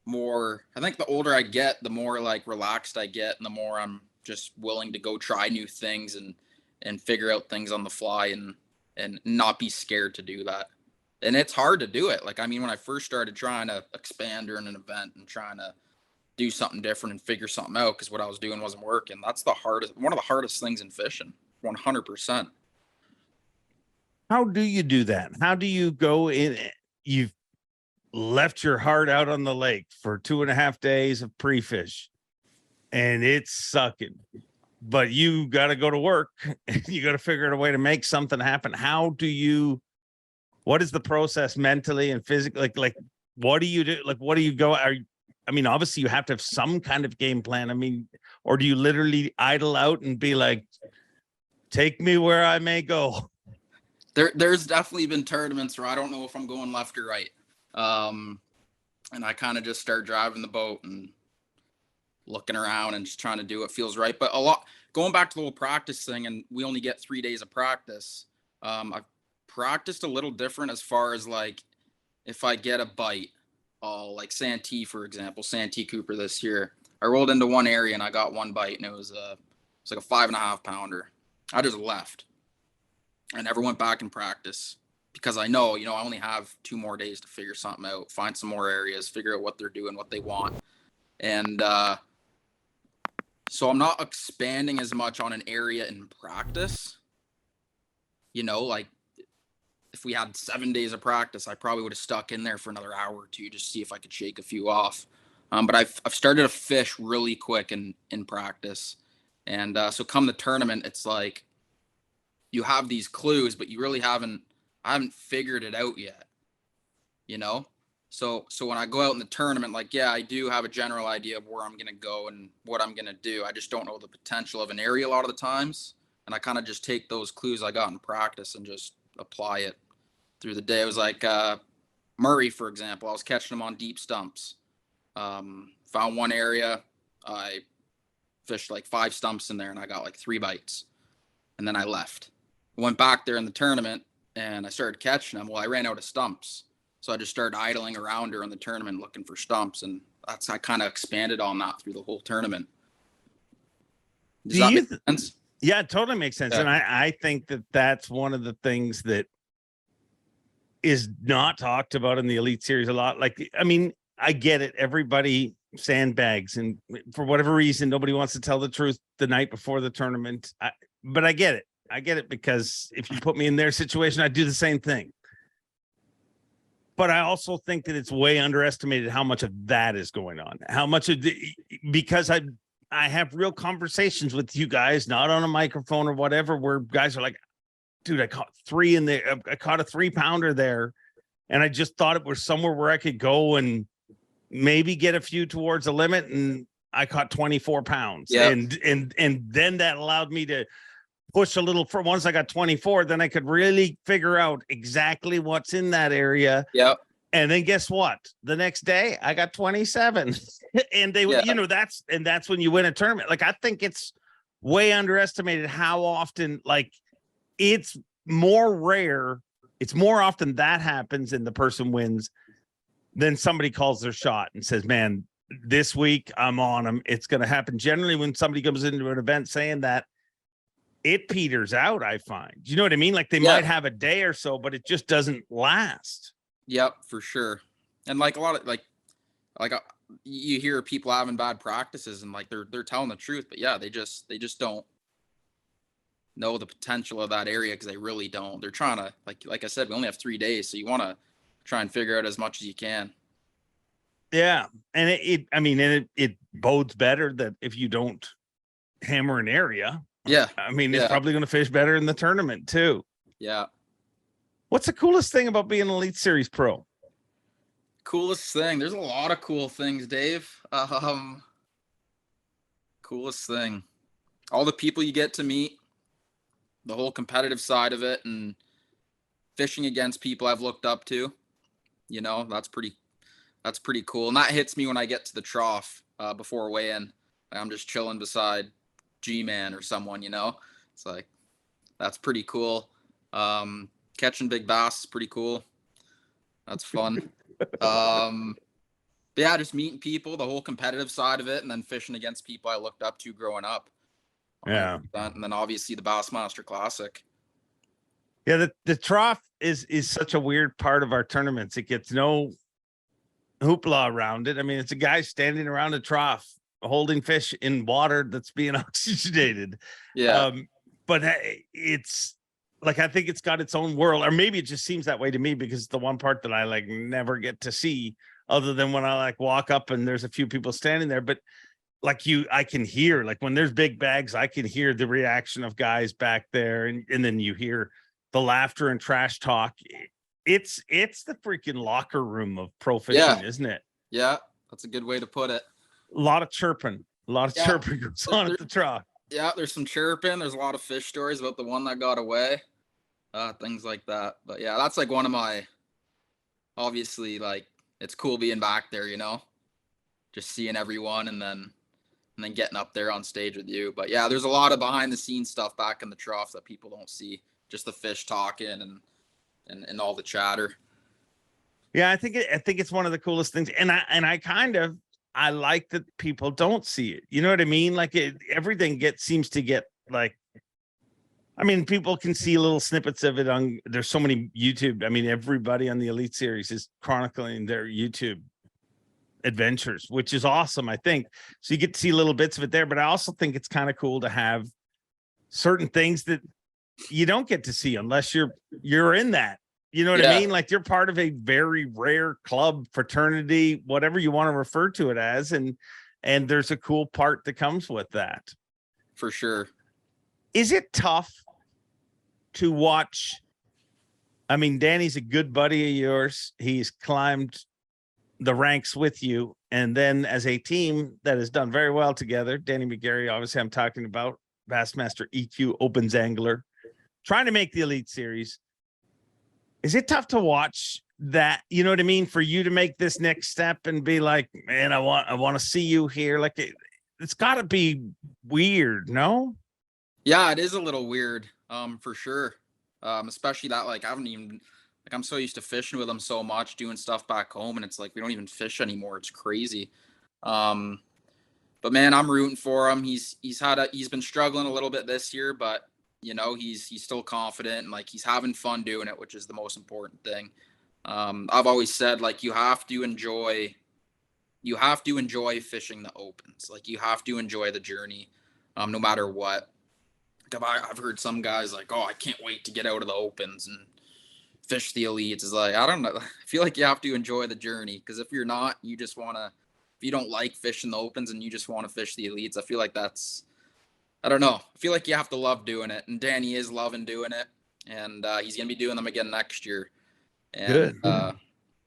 more, I think the older I get, the more like relaxed I get and the more I'm just willing to go try new things and figure out things on the fly and not be scared to do that. And it's hard to do it. Like, I mean, when I first started trying to expand during an event and trying to do something different and figure something out because what I was doing wasn't working, that's one of the hardest things in fishing, 100%. How do you do that? How do you go in? You've left your heart out on the lake for 2.5 days of pre-fish and it's sucking, but you got to go to work and you got to figure out a way to make something happen. What is the process mentally and physically? Like, what do you do? Like, what do you go? Obviously you have to have some kind of game plan. Or do you literally idle out and be like, take me where I may go? There's definitely been tournaments where I don't know if I'm going left or right. And I kind of just start driving the boat and looking around and just trying to do what feels right. But going back to the whole practice thing, and we only get 3 days of practice. I've practiced a little different as far as like, if I get a bite, like Santee, for example, Santee Cooper this year, I rolled into one area and I got one bite and it was like a 5.5 pounder. I just left and never went back in practice because I know, I only have 2 more days to figure something out, find some more areas, figure out what they're doing, what they want. And, so I'm not expanding as much on an area in practice, like if we had 7 days of practice, I probably would have stuck in there for another hour or two, just see if I could shake a few off. But I've started to fish really quick in practice. And, so come the tournament, it's like, you have these clues, but you really I haven't figured it out yet, So when I go out in the tournament, like, yeah, I do have a general idea of where I'm going to go and what I'm going to do. I just don't know the potential of an area a lot of the times. And I kind of just take those clues I got in practice and just apply it through the day. It was like Murray, for example. I was catching them on deep stumps. Found one area. I fished like 5 stumps in there and I got like 3 bites. And then I left. Went back there in the tournament and I started catching them. Well, I ran out of stumps. So I just started idling around during the tournament looking for stumps. And I kind of expanded on that through the whole tournament. Does that make sense? Yeah, it totally makes sense. Yeah. And I think that's one of the things that is not talked about in the Elite Series a lot. Like, I get it. Everybody sandbags. And for whatever reason, nobody wants to tell the truth the night before the tournament. But I get it. I get it because if you put me in their situation, I'd do the same thing. But I also think that it's way underestimated how much of that is going on. How much of because I have real conversations with you guys, not on a microphone or whatever, where guys are like, dude, I caught 3 in there. I caught a 3 pounder there. And I just thought it was somewhere where I could go and maybe get a few towards the limit. And I caught 24 pounds. Yep. And then that allowed me to push a little for once I got 24, then I could really figure out exactly what's in that area. Yep. And then guess what? The next day I got 27 and that's when you win a tournament. Like, I think it's way underestimated how often, like, it's more rare. It's more often that happens and the person wins than somebody calls their shot and says, man, this week I'm on them. It's going to happen. Generally, when somebody comes into an event saying that, it peters out, I find. You know what I mean? Like, they might have a day or so, but it just doesn't last. Yep, for sure. And like a lot of like you hear people having bad practices and like they're telling the truth, but yeah, they just don't know the potential of that area because they really don't. They're trying to like I said, we only have 3 days, so you want to try and figure out as much as you can. Yeah, and it bodes better that if you don't hammer an area. Yeah. It's probably going to fish better in the tournament too. Yeah. What's the coolest thing about being an Elite Series pro? Coolest thing? There's a lot of cool things, Dave. Coolest thing. All the people you get to meet, the whole competitive side of it, and fishing against people I've looked up to, that's pretty cool. And that hits me when I get to the trough before weigh-in. I'm just chilling beside G-Man or someone, it's like, that's pretty cool. Catching big bass is pretty cool. That's fun. But yeah, just meeting people, the whole competitive side of it, and then fishing against people I looked up to growing up. Yeah. And then obviously the Bassmaster Classic. Yeah, the trough is such a weird part of our tournaments. It gets no hoopla around it. I mean, it's a guy standing around a trough holding fish in water that's being oxygenated. Yeah. But it's like, I think it's got its own world, or maybe it just seems that way to me because it's the one part that I like never get to see, other than when I like walk up and there's a few people standing there. But like I can hear, like when there's big bags, I can hear the reaction of guys back there. And then you hear the laughter and trash talk. It's the freaking locker room of pro fishing, isn't it? Yeah, that's a good way to put it. A lot of chirping chirping goes on at the trough. Yeah, there's some chirping. There's a lot of fish stories about the one that got away, things like that. But yeah, that's like one of my, obviously, like, it's cool being back there, just seeing everyone and then getting up there on stage with you. But yeah, there's a lot of behind the scenes stuff back in the trough that people don't see. Just the fish talking and all the chatter. Yeah, I think it's one of the coolest things. And I like that people don't see it. You know what I mean? Like everything seems to get like, I mean, people can see little snippets of it on, there's so many YouTube. I mean, everybody on the Elite Series is chronicling their YouTube adventures, which is awesome, I think. So you get to see little bits of it there, but I also think it's kind of cool to have certain things that you don't get to see unless you're in that. You know what I mean? Like you're part of a very rare club, fraternity, whatever you want to refer to it as. And there's a cool part that comes with that. For sure. Is it tough to watch? I mean, Danny's a good buddy of yours. He's climbed the ranks with you. And then as a team that has done very well together, Danny McGarry, obviously I'm talking about Bassmaster EQ Opens angler, trying to make the Elite Series. Is it tough to watch that? You know what I mean? For you to make this next step and be like, man, I want to see you here. Like it's gotta be weird. No? Yeah, it is a little weird. For sure. Especially that, like, I haven't even, like, I'm so used to fishing with him so much, doing stuff back home. And it's like, we don't even fish anymore. It's crazy. But man, I'm rooting for him. He's been struggling a little bit this year, but he's still confident and like he's having fun doing it, which is the most important thing. I've always said, like, you have to enjoy fishing the opens. Like, you have to enjoy the journey, no matter what. I've heard some guys like, oh, I can't wait to get out of the opens and fish the elites. Is like, I don't know. I feel like you have to enjoy the journey, because if you're not, you just want to, if you don't like fishing the opens and you just want to fish the elites, I feel like that's, I don't know. I feel like you have to love doing it. And Danny is loving doing it. And he's going to be doing them again next year. And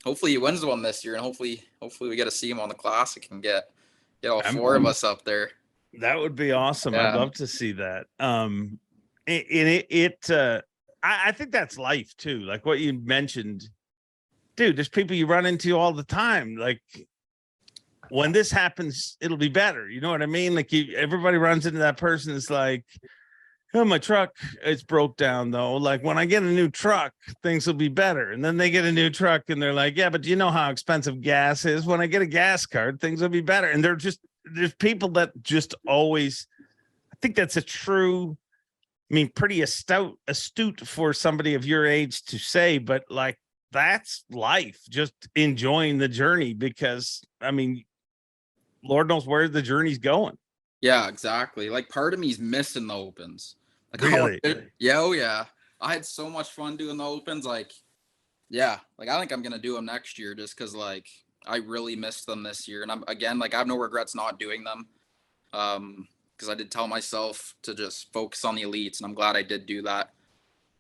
hopefully he wins one this year. And hopefully we get to see him on the Classic and get all four of us up there. That would be awesome. Yeah. I'd love to see that. I think that's life too. Like what you mentioned, dude, there's people you run into all the time. Like when this happens, it'll be better. You know what I mean? Like everybody runs into that person. It's like, oh, my truck, it's broke down though. Like when I get a new truck, things will be better. And then they get a new truck and they're like, yeah, but do you know how expensive gas is? When I get a gas card, things will be better. And there's people that just always, I think that's a true, I mean, pretty astute for somebody of your age to say, but like, that's life, just enjoying the journey, because I mean, Lord knows where the journey's going. Yeah, exactly. Like part of me's missing the opens. Like, really? Yeah. I had so much fun doing the opens. Like, yeah, like I think I'm going to do them next year just because like I really missed them this year. And I have no regrets not doing them. Because I did tell myself to just focus on the elites, and I'm glad I did do that.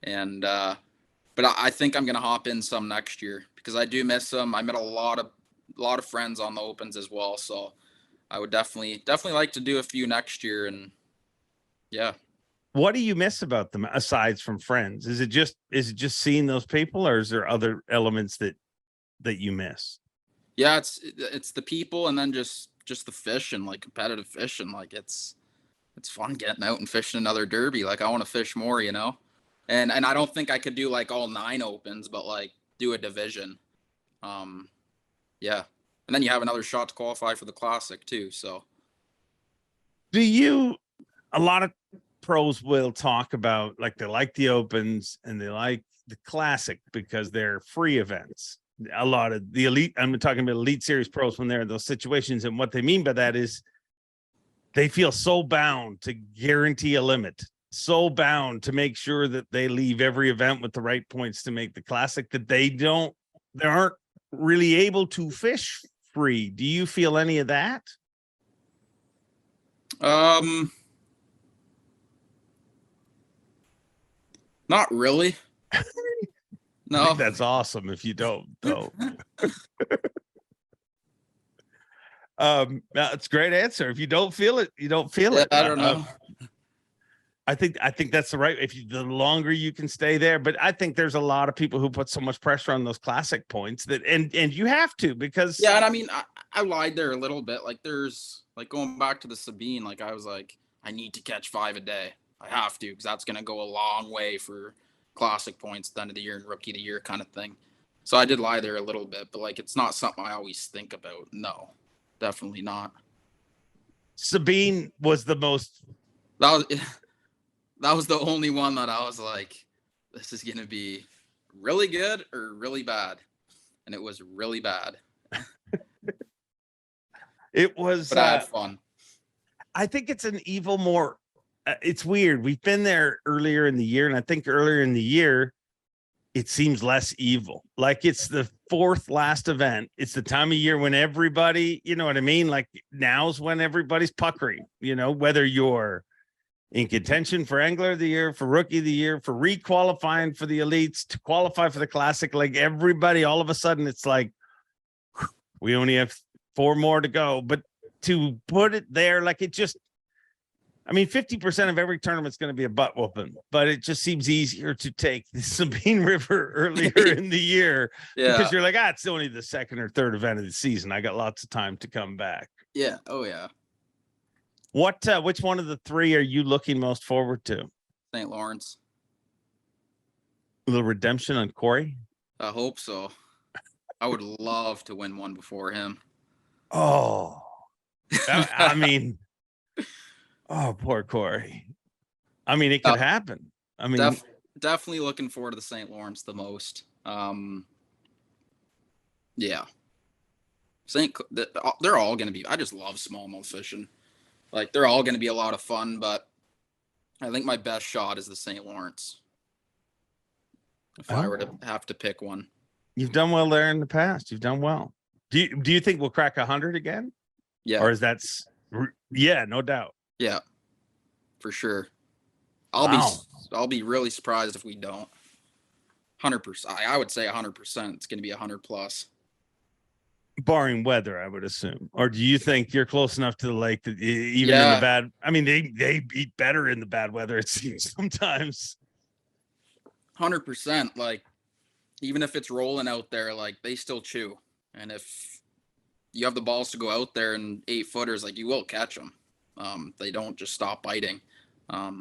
And, but I think I'm going to hop in some next year because I do miss them. I met a lot of friends on the opens as well. So I would definitely like to do a few next year. And yeah. What do you miss about them aside from friends? Is it just seeing those people, or is there other elements that you miss? Yeah, it's the people, and then just the fishing, like competitive fishing. Like it's fun getting out and fishing another derby. Like I want to fish more, you know. And I don't think I could do like all 9 opens, but like do a division. Yeah. And then you have another shot to qualify for the Classic too. So A lot of pros will talk about, like, they like the opens and they like the Classic because they're free events. A lot of the elite, I'm talking about Elite Series pros, when they're in those situations, and what they mean by that is they feel so bound to guarantee a limit, so bound to make sure that they leave every event with the right points to make the Classic, that they aren't really able to fish free. Do you feel any of that? not really. I No. think that's awesome if you don't, though. That's a great answer. If you don't feel it, you don't feel it. I don't know. I think that's the right. The longer you can stay there, but I think there's a lot of people who put so much pressure on those Classic points that, and you have to, because Yeah, and I mean, I lied there a little bit. Like there's like going back to the Sabine, like I was like, I need to catch 5 a day. I have to, because that's gonna go a long way for Classic points at the end of the year and Rookie of the Year kind of thing. So I did lie there a little bit, but like it's not something I always think about. No, definitely not. Sabine was the most. That was the only one that I was like, this is gonna be really good or really bad, and it was really bad. It was, but I had fun. I think it's an evil more. It's weird. We've been there earlier in the year, and I think earlier in the year, it seems less evil. Like it's the 4th last event. It's the time of year when everybody, you know what I mean? Like now's when everybody's puckering, you know, whether you're in contention for Angler of the Year, for Rookie of the Year, for re-qualifying for the Elites, to qualify for the Classic. Like everybody, all of a sudden, it's like, we only have 4 more to go. But to put it there, like it just, I mean, 50% of every tournament's going to be a butt whooping, but it just seems easier to take the Sabine River earlier in the year, because you're like, it's only the 2nd or 3rd event of the season. I got lots of time to come back. Yeah. Oh yeah. Which one of the 3 are you looking most forward to? St. Lawrence. The redemption on Corey? I hope so. I would love to win one before him. Oh, I mean, oh, poor Corey. I mean, it could happen. I mean, definitely looking forward to the St. Lawrence the most. Yeah. They're all going to be, I just love smallmouth fishing. Like they're all going to be a lot of fun, but I think my best shot is the St. Lawrence. If I were to have to pick one. You've done well there in the past. You've done well. Do you think we'll crack 100 again? Yeah. Or is that? Yeah, no doubt. Yeah, for sure. I'll be really surprised if we don't. 100%. I would say 100%. It's going to be 100 plus. Barring weather, I would assume. Or do you think you're close enough to the lake that even in the bad? I mean, they beat better in the bad weather, it seems sometimes. 100%. Like even if it's rolling out there, like they still chew. And if you have the balls to go out there and 8-footers, like you will catch them. They don't just stop biting. I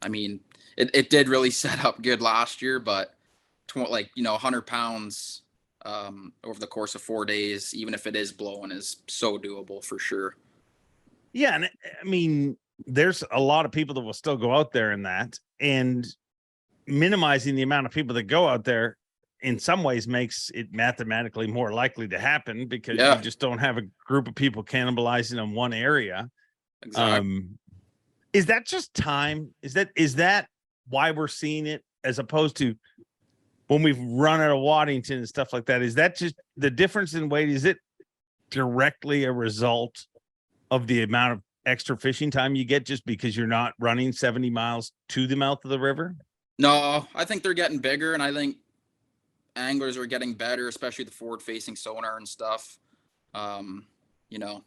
mean, it did really set up good last year, but 100 pounds over the course of 4 days, even if it is blowing, is so doable for sure. Yeah. And I mean, there's a lot of people that will still go out there in that, and minimizing the amount of people that go out there in some ways makes it mathematically more likely to happen, because you just don't have a group of people cannibalizing on one area. Exactly. Is that just time? Is that why we're seeing it, as opposed to when we've run out of Waddington and stuff like that? Is that just the difference in weight? Is it directly a result of the amount of extra fishing time you get just because you're not running 70 miles to the mouth of the river? No, I think they're getting bigger, and I think anglers are getting better, especially the forward-facing sonar and stuff. You know,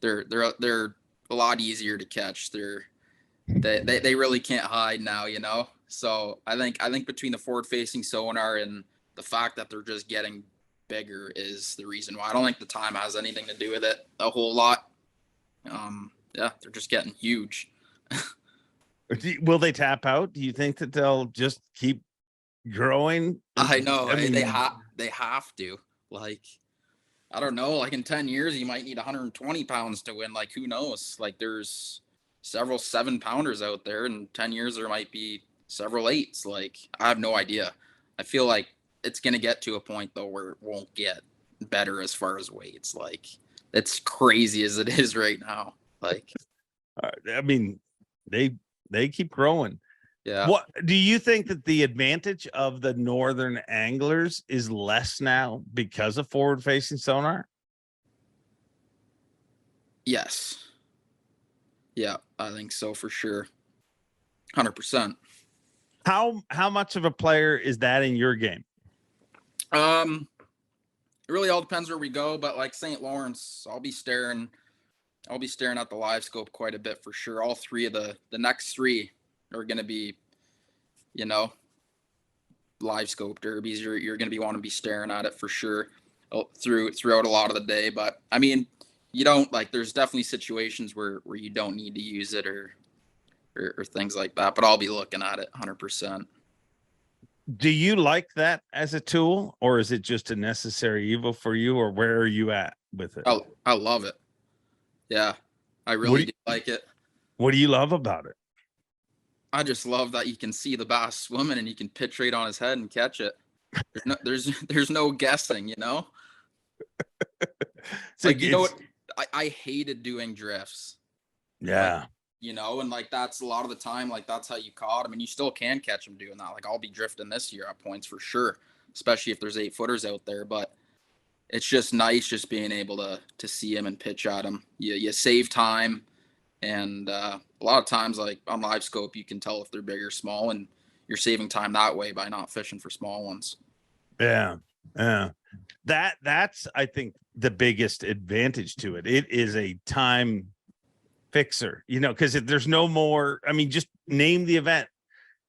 they're a lot easier to catch. They really can't hide now, you know. So I think between the forward facing sonar and the fact that they're just getting bigger is the reason why. I don't think the time has anything to do with it a whole lot. Yeah, they're just getting huge. Will they tap out? Do you think that they'll just keep growing? I know. I mean, they have to. Like, I don't know. Like in 10 years, you might need 120 pounds to win. Like, who knows? Like, there's several 7-pounders out there. In 10 years, there might be several 8s. Like, I have no idea. I feel like it's gonna get to a point though where it won't get better as far as weights. Like, it's crazy as it is right now. Like, I mean, they keep growing. yeah. What do you think that the advantage of the northern anglers is less now because of forward facing sonar? Yes. Yeah, I think so for sure. 100%. How much of a player is that in your game? It really all depends where we go, but like St. Lawrence, I'll be staring at the live scope quite a bit for sure. All three of the next 3 are going to be, you know, live scope derbies. You're going to be wanting to be staring at it for sure throughout a lot of the day. But I mean, you don't like, there's definitely situations where you don't need to use it or things like that, but I'll be looking at it 100%. Do you like that as a tool, or is it just a necessary evil for you, or where are you at with it? I love it. Yeah, I really do like it. What do you love about it? I just love that you can see the bass swimming and you can pitch right on his head and catch it. There's no guessing, you know. So like, you know what? I hated doing drifts. Yeah. Like, you know, and like that's a lot of the time, like that's how you caught them, and you still can catch them doing that. Like, I'll be drifting this year at points for sure, especially if there's 8-footers out there. But it's just nice just being able to see him and pitch at him. You save time, and a lot of times, like on live scope, you can tell if they're big or small, and you're saving time that way by not fishing for small ones. Yeah. That's I think the biggest advantage to it. It is a time fixer, you know, because there's no more. I mean, just name the event: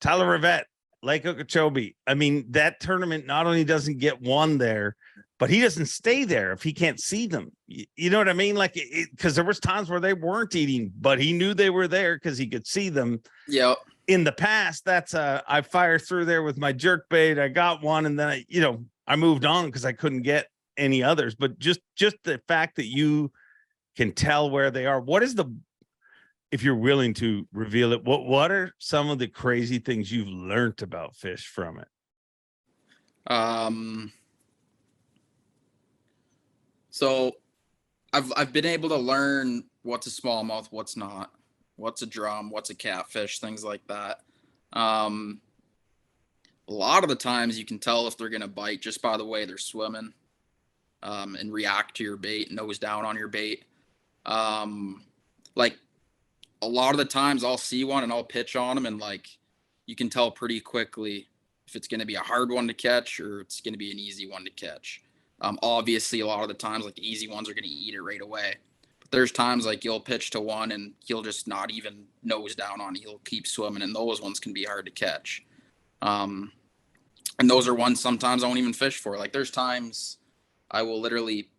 Tyler Rivette, Lake Okeechobee. I mean, that tournament not only doesn't get won there, but he doesn't stay there if he can't see them. You know what I mean? Like, because there was times where they weren't eating, but he knew they were there because he could see them. Yeah. In the past, that's I fire through there with my jerk bait. I got one, and then I moved on because I couldn't get any others. But just the fact that you can tell where they are. What is if you're willing to reveal it, what are some of the crazy things you've learned about fish from it? So I've been able to learn what's a smallmouth, what's not, what's a drum, what's a catfish, things like that. A lot of the times you can tell if they're going to bite just by the way they're swimming, and react to your bait, nose down on your bait. Like, a lot of the times I'll see one and I'll pitch on them, and like, you can tell pretty quickly if it's going to be a hard one to catch or it's going to be an easy one to catch. Obviously, a lot of the times, like, the easy ones are going to eat it right away. But there's times like you'll pitch to one and he'll just not even nose down on it. He'll keep swimming, and those ones can be hard to catch. And those are ones sometimes I won't even fish for. Like, there's times I will literally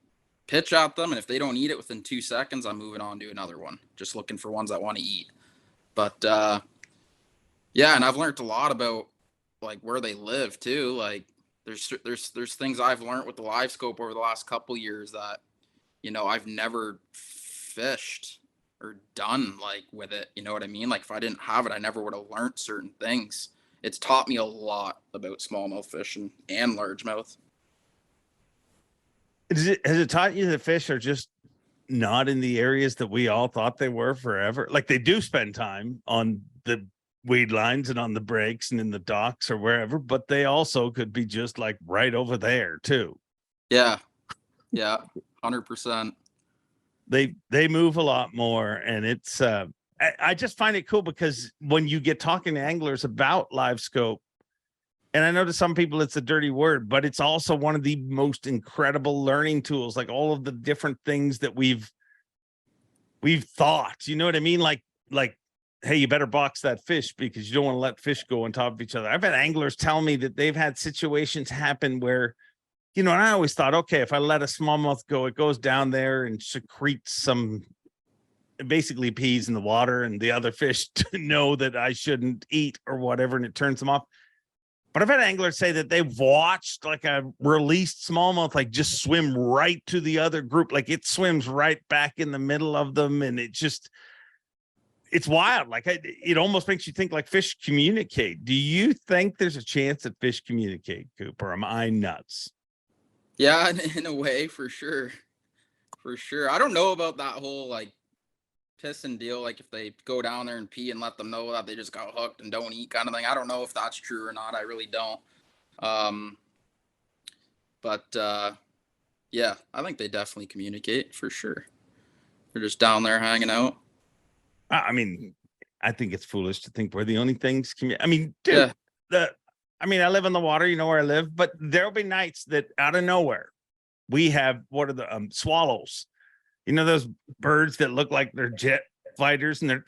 pitch at them, and if they don't eat it within 2 seconds, I'm moving on to another one, just looking for ones that want to eat. But yeah, and I've learned a lot about like where they live too. Like, there's things I've learned with the live scope over the last couple years that, you know, I've never fished or done like with it. You know what I mean? Like, if I didn't have it, I never would have learned certain things. It's taught me a lot about smallmouth fishing and largemouth. Has it taught you that fish are just not in the areas that we all thought they were forever? Like, they do spend time on the weed lines and on the breaks and in the docks or wherever, but they also could be just like right over there too. Yeah. 100%. They move a lot more, and it's I just find it cool because when you get talking to anglers about live scope, and I know to some people it's a dirty word, but it's also one of the most incredible learning tools. Like, all of the different things that we've we've thought, you know what I mean? Like, hey, you better box that fish because you don't want to let fish go on top of each other. I've had anglers tell me that they've had situations happen where, you know, and I always thought, okay, if I let a smallmouth go, it goes down there and secretes some basically peas in the water and the other fish to know that I shouldn't eat or whatever, and it turns them off. But I've had anglers say that they've watched like a released smallmouth like just swim right to the other group, like it swims right back in the middle of them, and it's wild. Like it almost makes you think like fish communicate. Do you think there's a chance that fish communicate, Coop, or am I nuts? Yeah, in a way, for sure. For sure. I don't know about that whole like pissing deal. Like if they go down there and pee and let them know that they just got hooked and don't eat kind of thing. I don't know if that's true or not. I really don't. But yeah, I think they definitely communicate for sure. They're just down there hanging out. I mean, I think it's foolish to think we're the only things. I mean, dude, yeah. I live in the water, you know where I live, but there'll be nights that out of nowhere, we have, what are the swallows? You know, those birds that look like they're jet fighters and they're,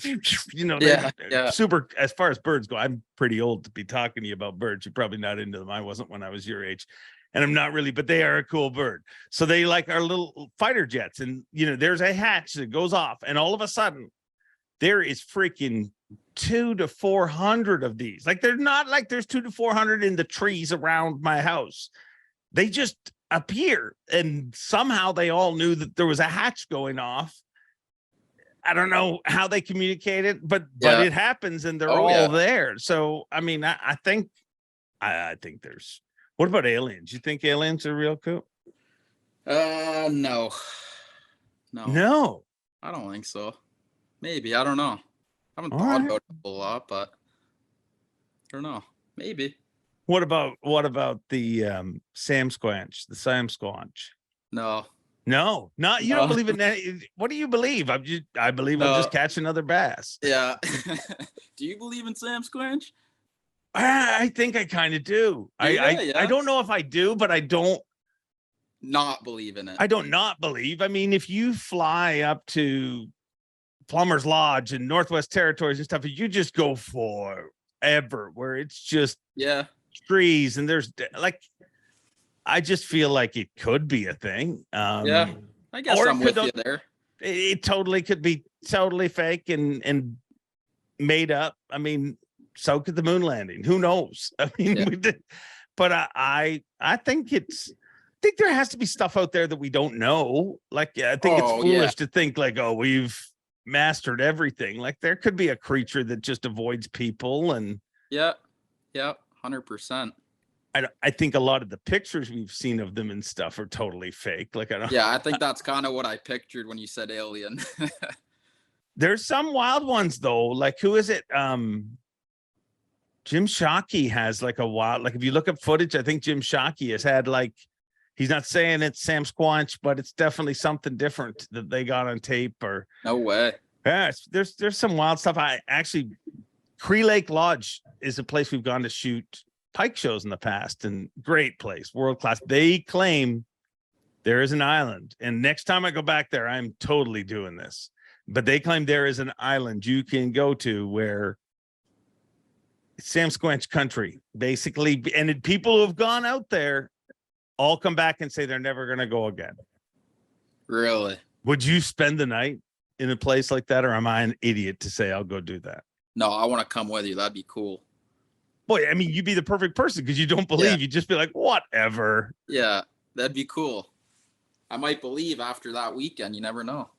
you know, they're super, as far as birds go, I'm pretty old to be talking to you about birds. You're probably not into them. I wasn't when I was your age. And I'm not really, but they are a cool bird. So they like our little fighter jets. And, you know, there's a hatch that goes off and all of a sudden there is freaking 200 to 400 of these. Like they're not like there's 200 to 400 in the trees around my house. They just appear, and somehow they all knew that there was a hatch going off. I don't know how they communicated, but it happens, and they're all there. So I mean, I think there's. What about aliens? You think aliens are real, Coop? No. I don't think so. Maybe, I don't know. I haven't thought about it a lot, but I don't know. Maybe. What about the Sam Squanch? No, not you. Don't believe in that. What do you believe? I believe I'll just catch another bass. Yeah. Do you believe in Sam Squanch? I think I kind of do. I don't know if I do, but I don't not believe in it. I don't not believe. I mean, if you fly up to Plumber's Lodge and Northwest Territories and stuff, you just go forever where it's just trees and there's like, I just feel like it could be a thing. I guess I'm with you there. It totally could be totally fake and made up. I mean, so could the moon landing. Who knows? I mean, we did, but I think there has to be stuff out there that we don't know. Like, I think it's foolish to think like, oh, we've mastered everything. Like there could be a creature that just avoids people and 100%. I think a lot of the pictures we've seen of them and stuff are totally fake. Like I think that's kind of what I pictured when you said alien. There's some wild ones though. Like who is it? Jim Shockey has like a wild, like if you look up footage, I think Jim Shockey has had like, he's not saying it's Sam Squanch, but it's definitely something different that they got on tape or. No way. Yeah, there's some wild stuff. Cree Lake Lodge is a place we've gone to shoot pike shows in the past, and great place, world class. They claim there is an island, and next time I go back there, I'm totally doing this. But they claim there is an island you can go to where it's Sam Squanch country, basically. And people who have gone out there all come back and say they're never going to go again. Really? Would you spend the night in a place like that, or am I an idiot to say I'll go do that? No, I want to come with you. That'd be cool. Boy, I mean, you'd be the perfect person because you don't believe. You'd just be like, whatever. Yeah, that'd be cool. I might believe after that weekend. You never know.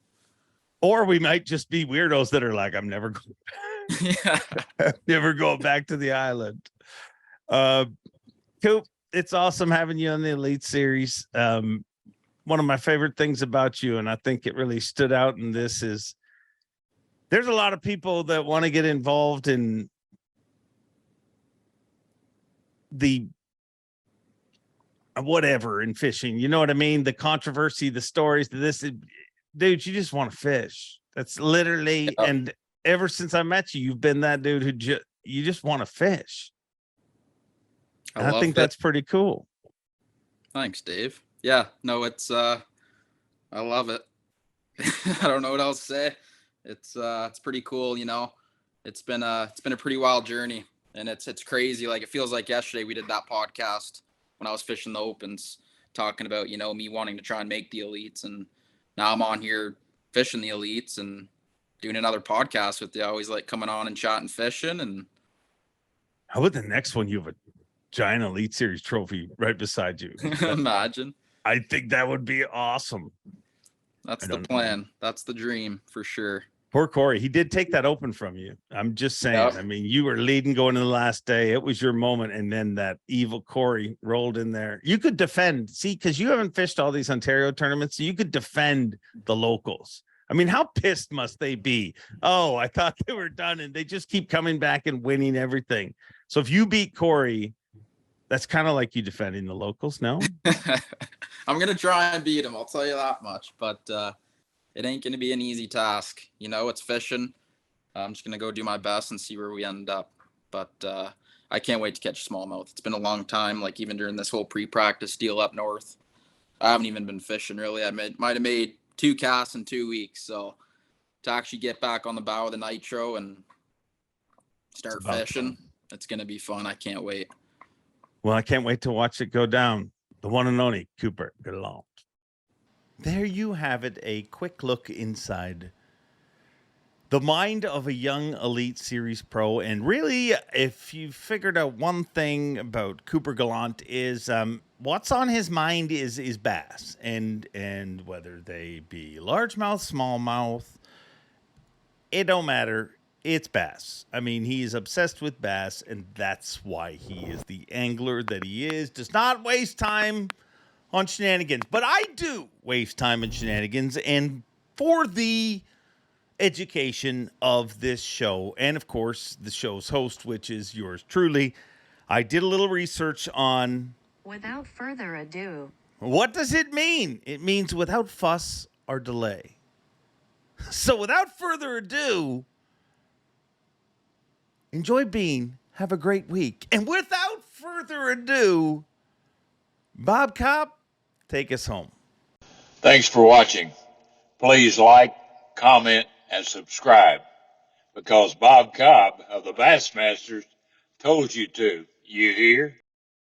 Or we might just be weirdos that are like, I'm never going back. Never go back to the island. Coop, it's awesome having you on the Elite Series. One of my favorite things about you, and I think it really stood out in this, is there's a lot of people that want to get involved in the whatever in fishing. You know what I mean? The controversy, the stories, dude, you just want to fish. That's literally, and ever since I met you, you've been that dude who you just want to fish. I think that's pretty cool. Thanks, Dave. Yeah, no, it's I love it. I don't know what else to say. It's pretty cool, you know. It's been a pretty wild journey, and it's crazy. Like, it feels like yesterday we did that podcast when I was fishing the opens, talking about, you know, me wanting to try and make the elites, and now I'm on here fishing the elites and doing another podcast with you. I always like coming on and chatting fishing. And How about the next one? You have a giant Elite Series trophy right beside you. imagine. I think that would be awesome. That's the plan. That's the dream for sure. Poor Corey. He did take that open from you. I'm just saying. Yep. I mean, you were leading going to the last day. It was your moment. And then that evil Corey rolled in there. You could defend. See, because you haven't fished all these Ontario tournaments, so you could defend the locals. I mean, how pissed must they be? Oh, I thought they were done, and they just keep coming back and winning everything. So if you beat Corey, that's kind of like you defending the locals, no? I'm going to try and beat him. I'll tell you that much. But it ain't going to be an easy task. You know, it's fishing. I'm just going to go do my best and see where we end up. But I can't wait to catch smallmouth. It's been a long time, like even during this whole pre-practice deal up north. I haven't even been fishing, really. I might have made 2 casts in 2 weeks. So to actually get back on the bow of the nitro and start fishing, it's going to be fun. I can't wait. Well, I can't wait to watch it go down. The one and only Cooper Gallant. There you have it, a quick look inside the mind of a young Elite Series pro. And really, if you figured out one thing about Cooper Gallant is what's on his mind is bass. And whether they be largemouth, smallmouth, it don't matter. It's bass. I mean, he is obsessed with bass, and that's why he is the angler that he is. Does not waste time on shenanigans. But I do waste time on shenanigans, and for the education of this show, and of course, the show's host, which is yours truly, I did a little research on... Without further ado. What does it mean? It means without fuss or delay. So without further ado... enjoy being. Have a great week. And without further ado, Bob Cobb, take us home. Thanks for watching. Please like, comment, and subscribe, because Bob Cobb of the Bassmasters told you to. You hear?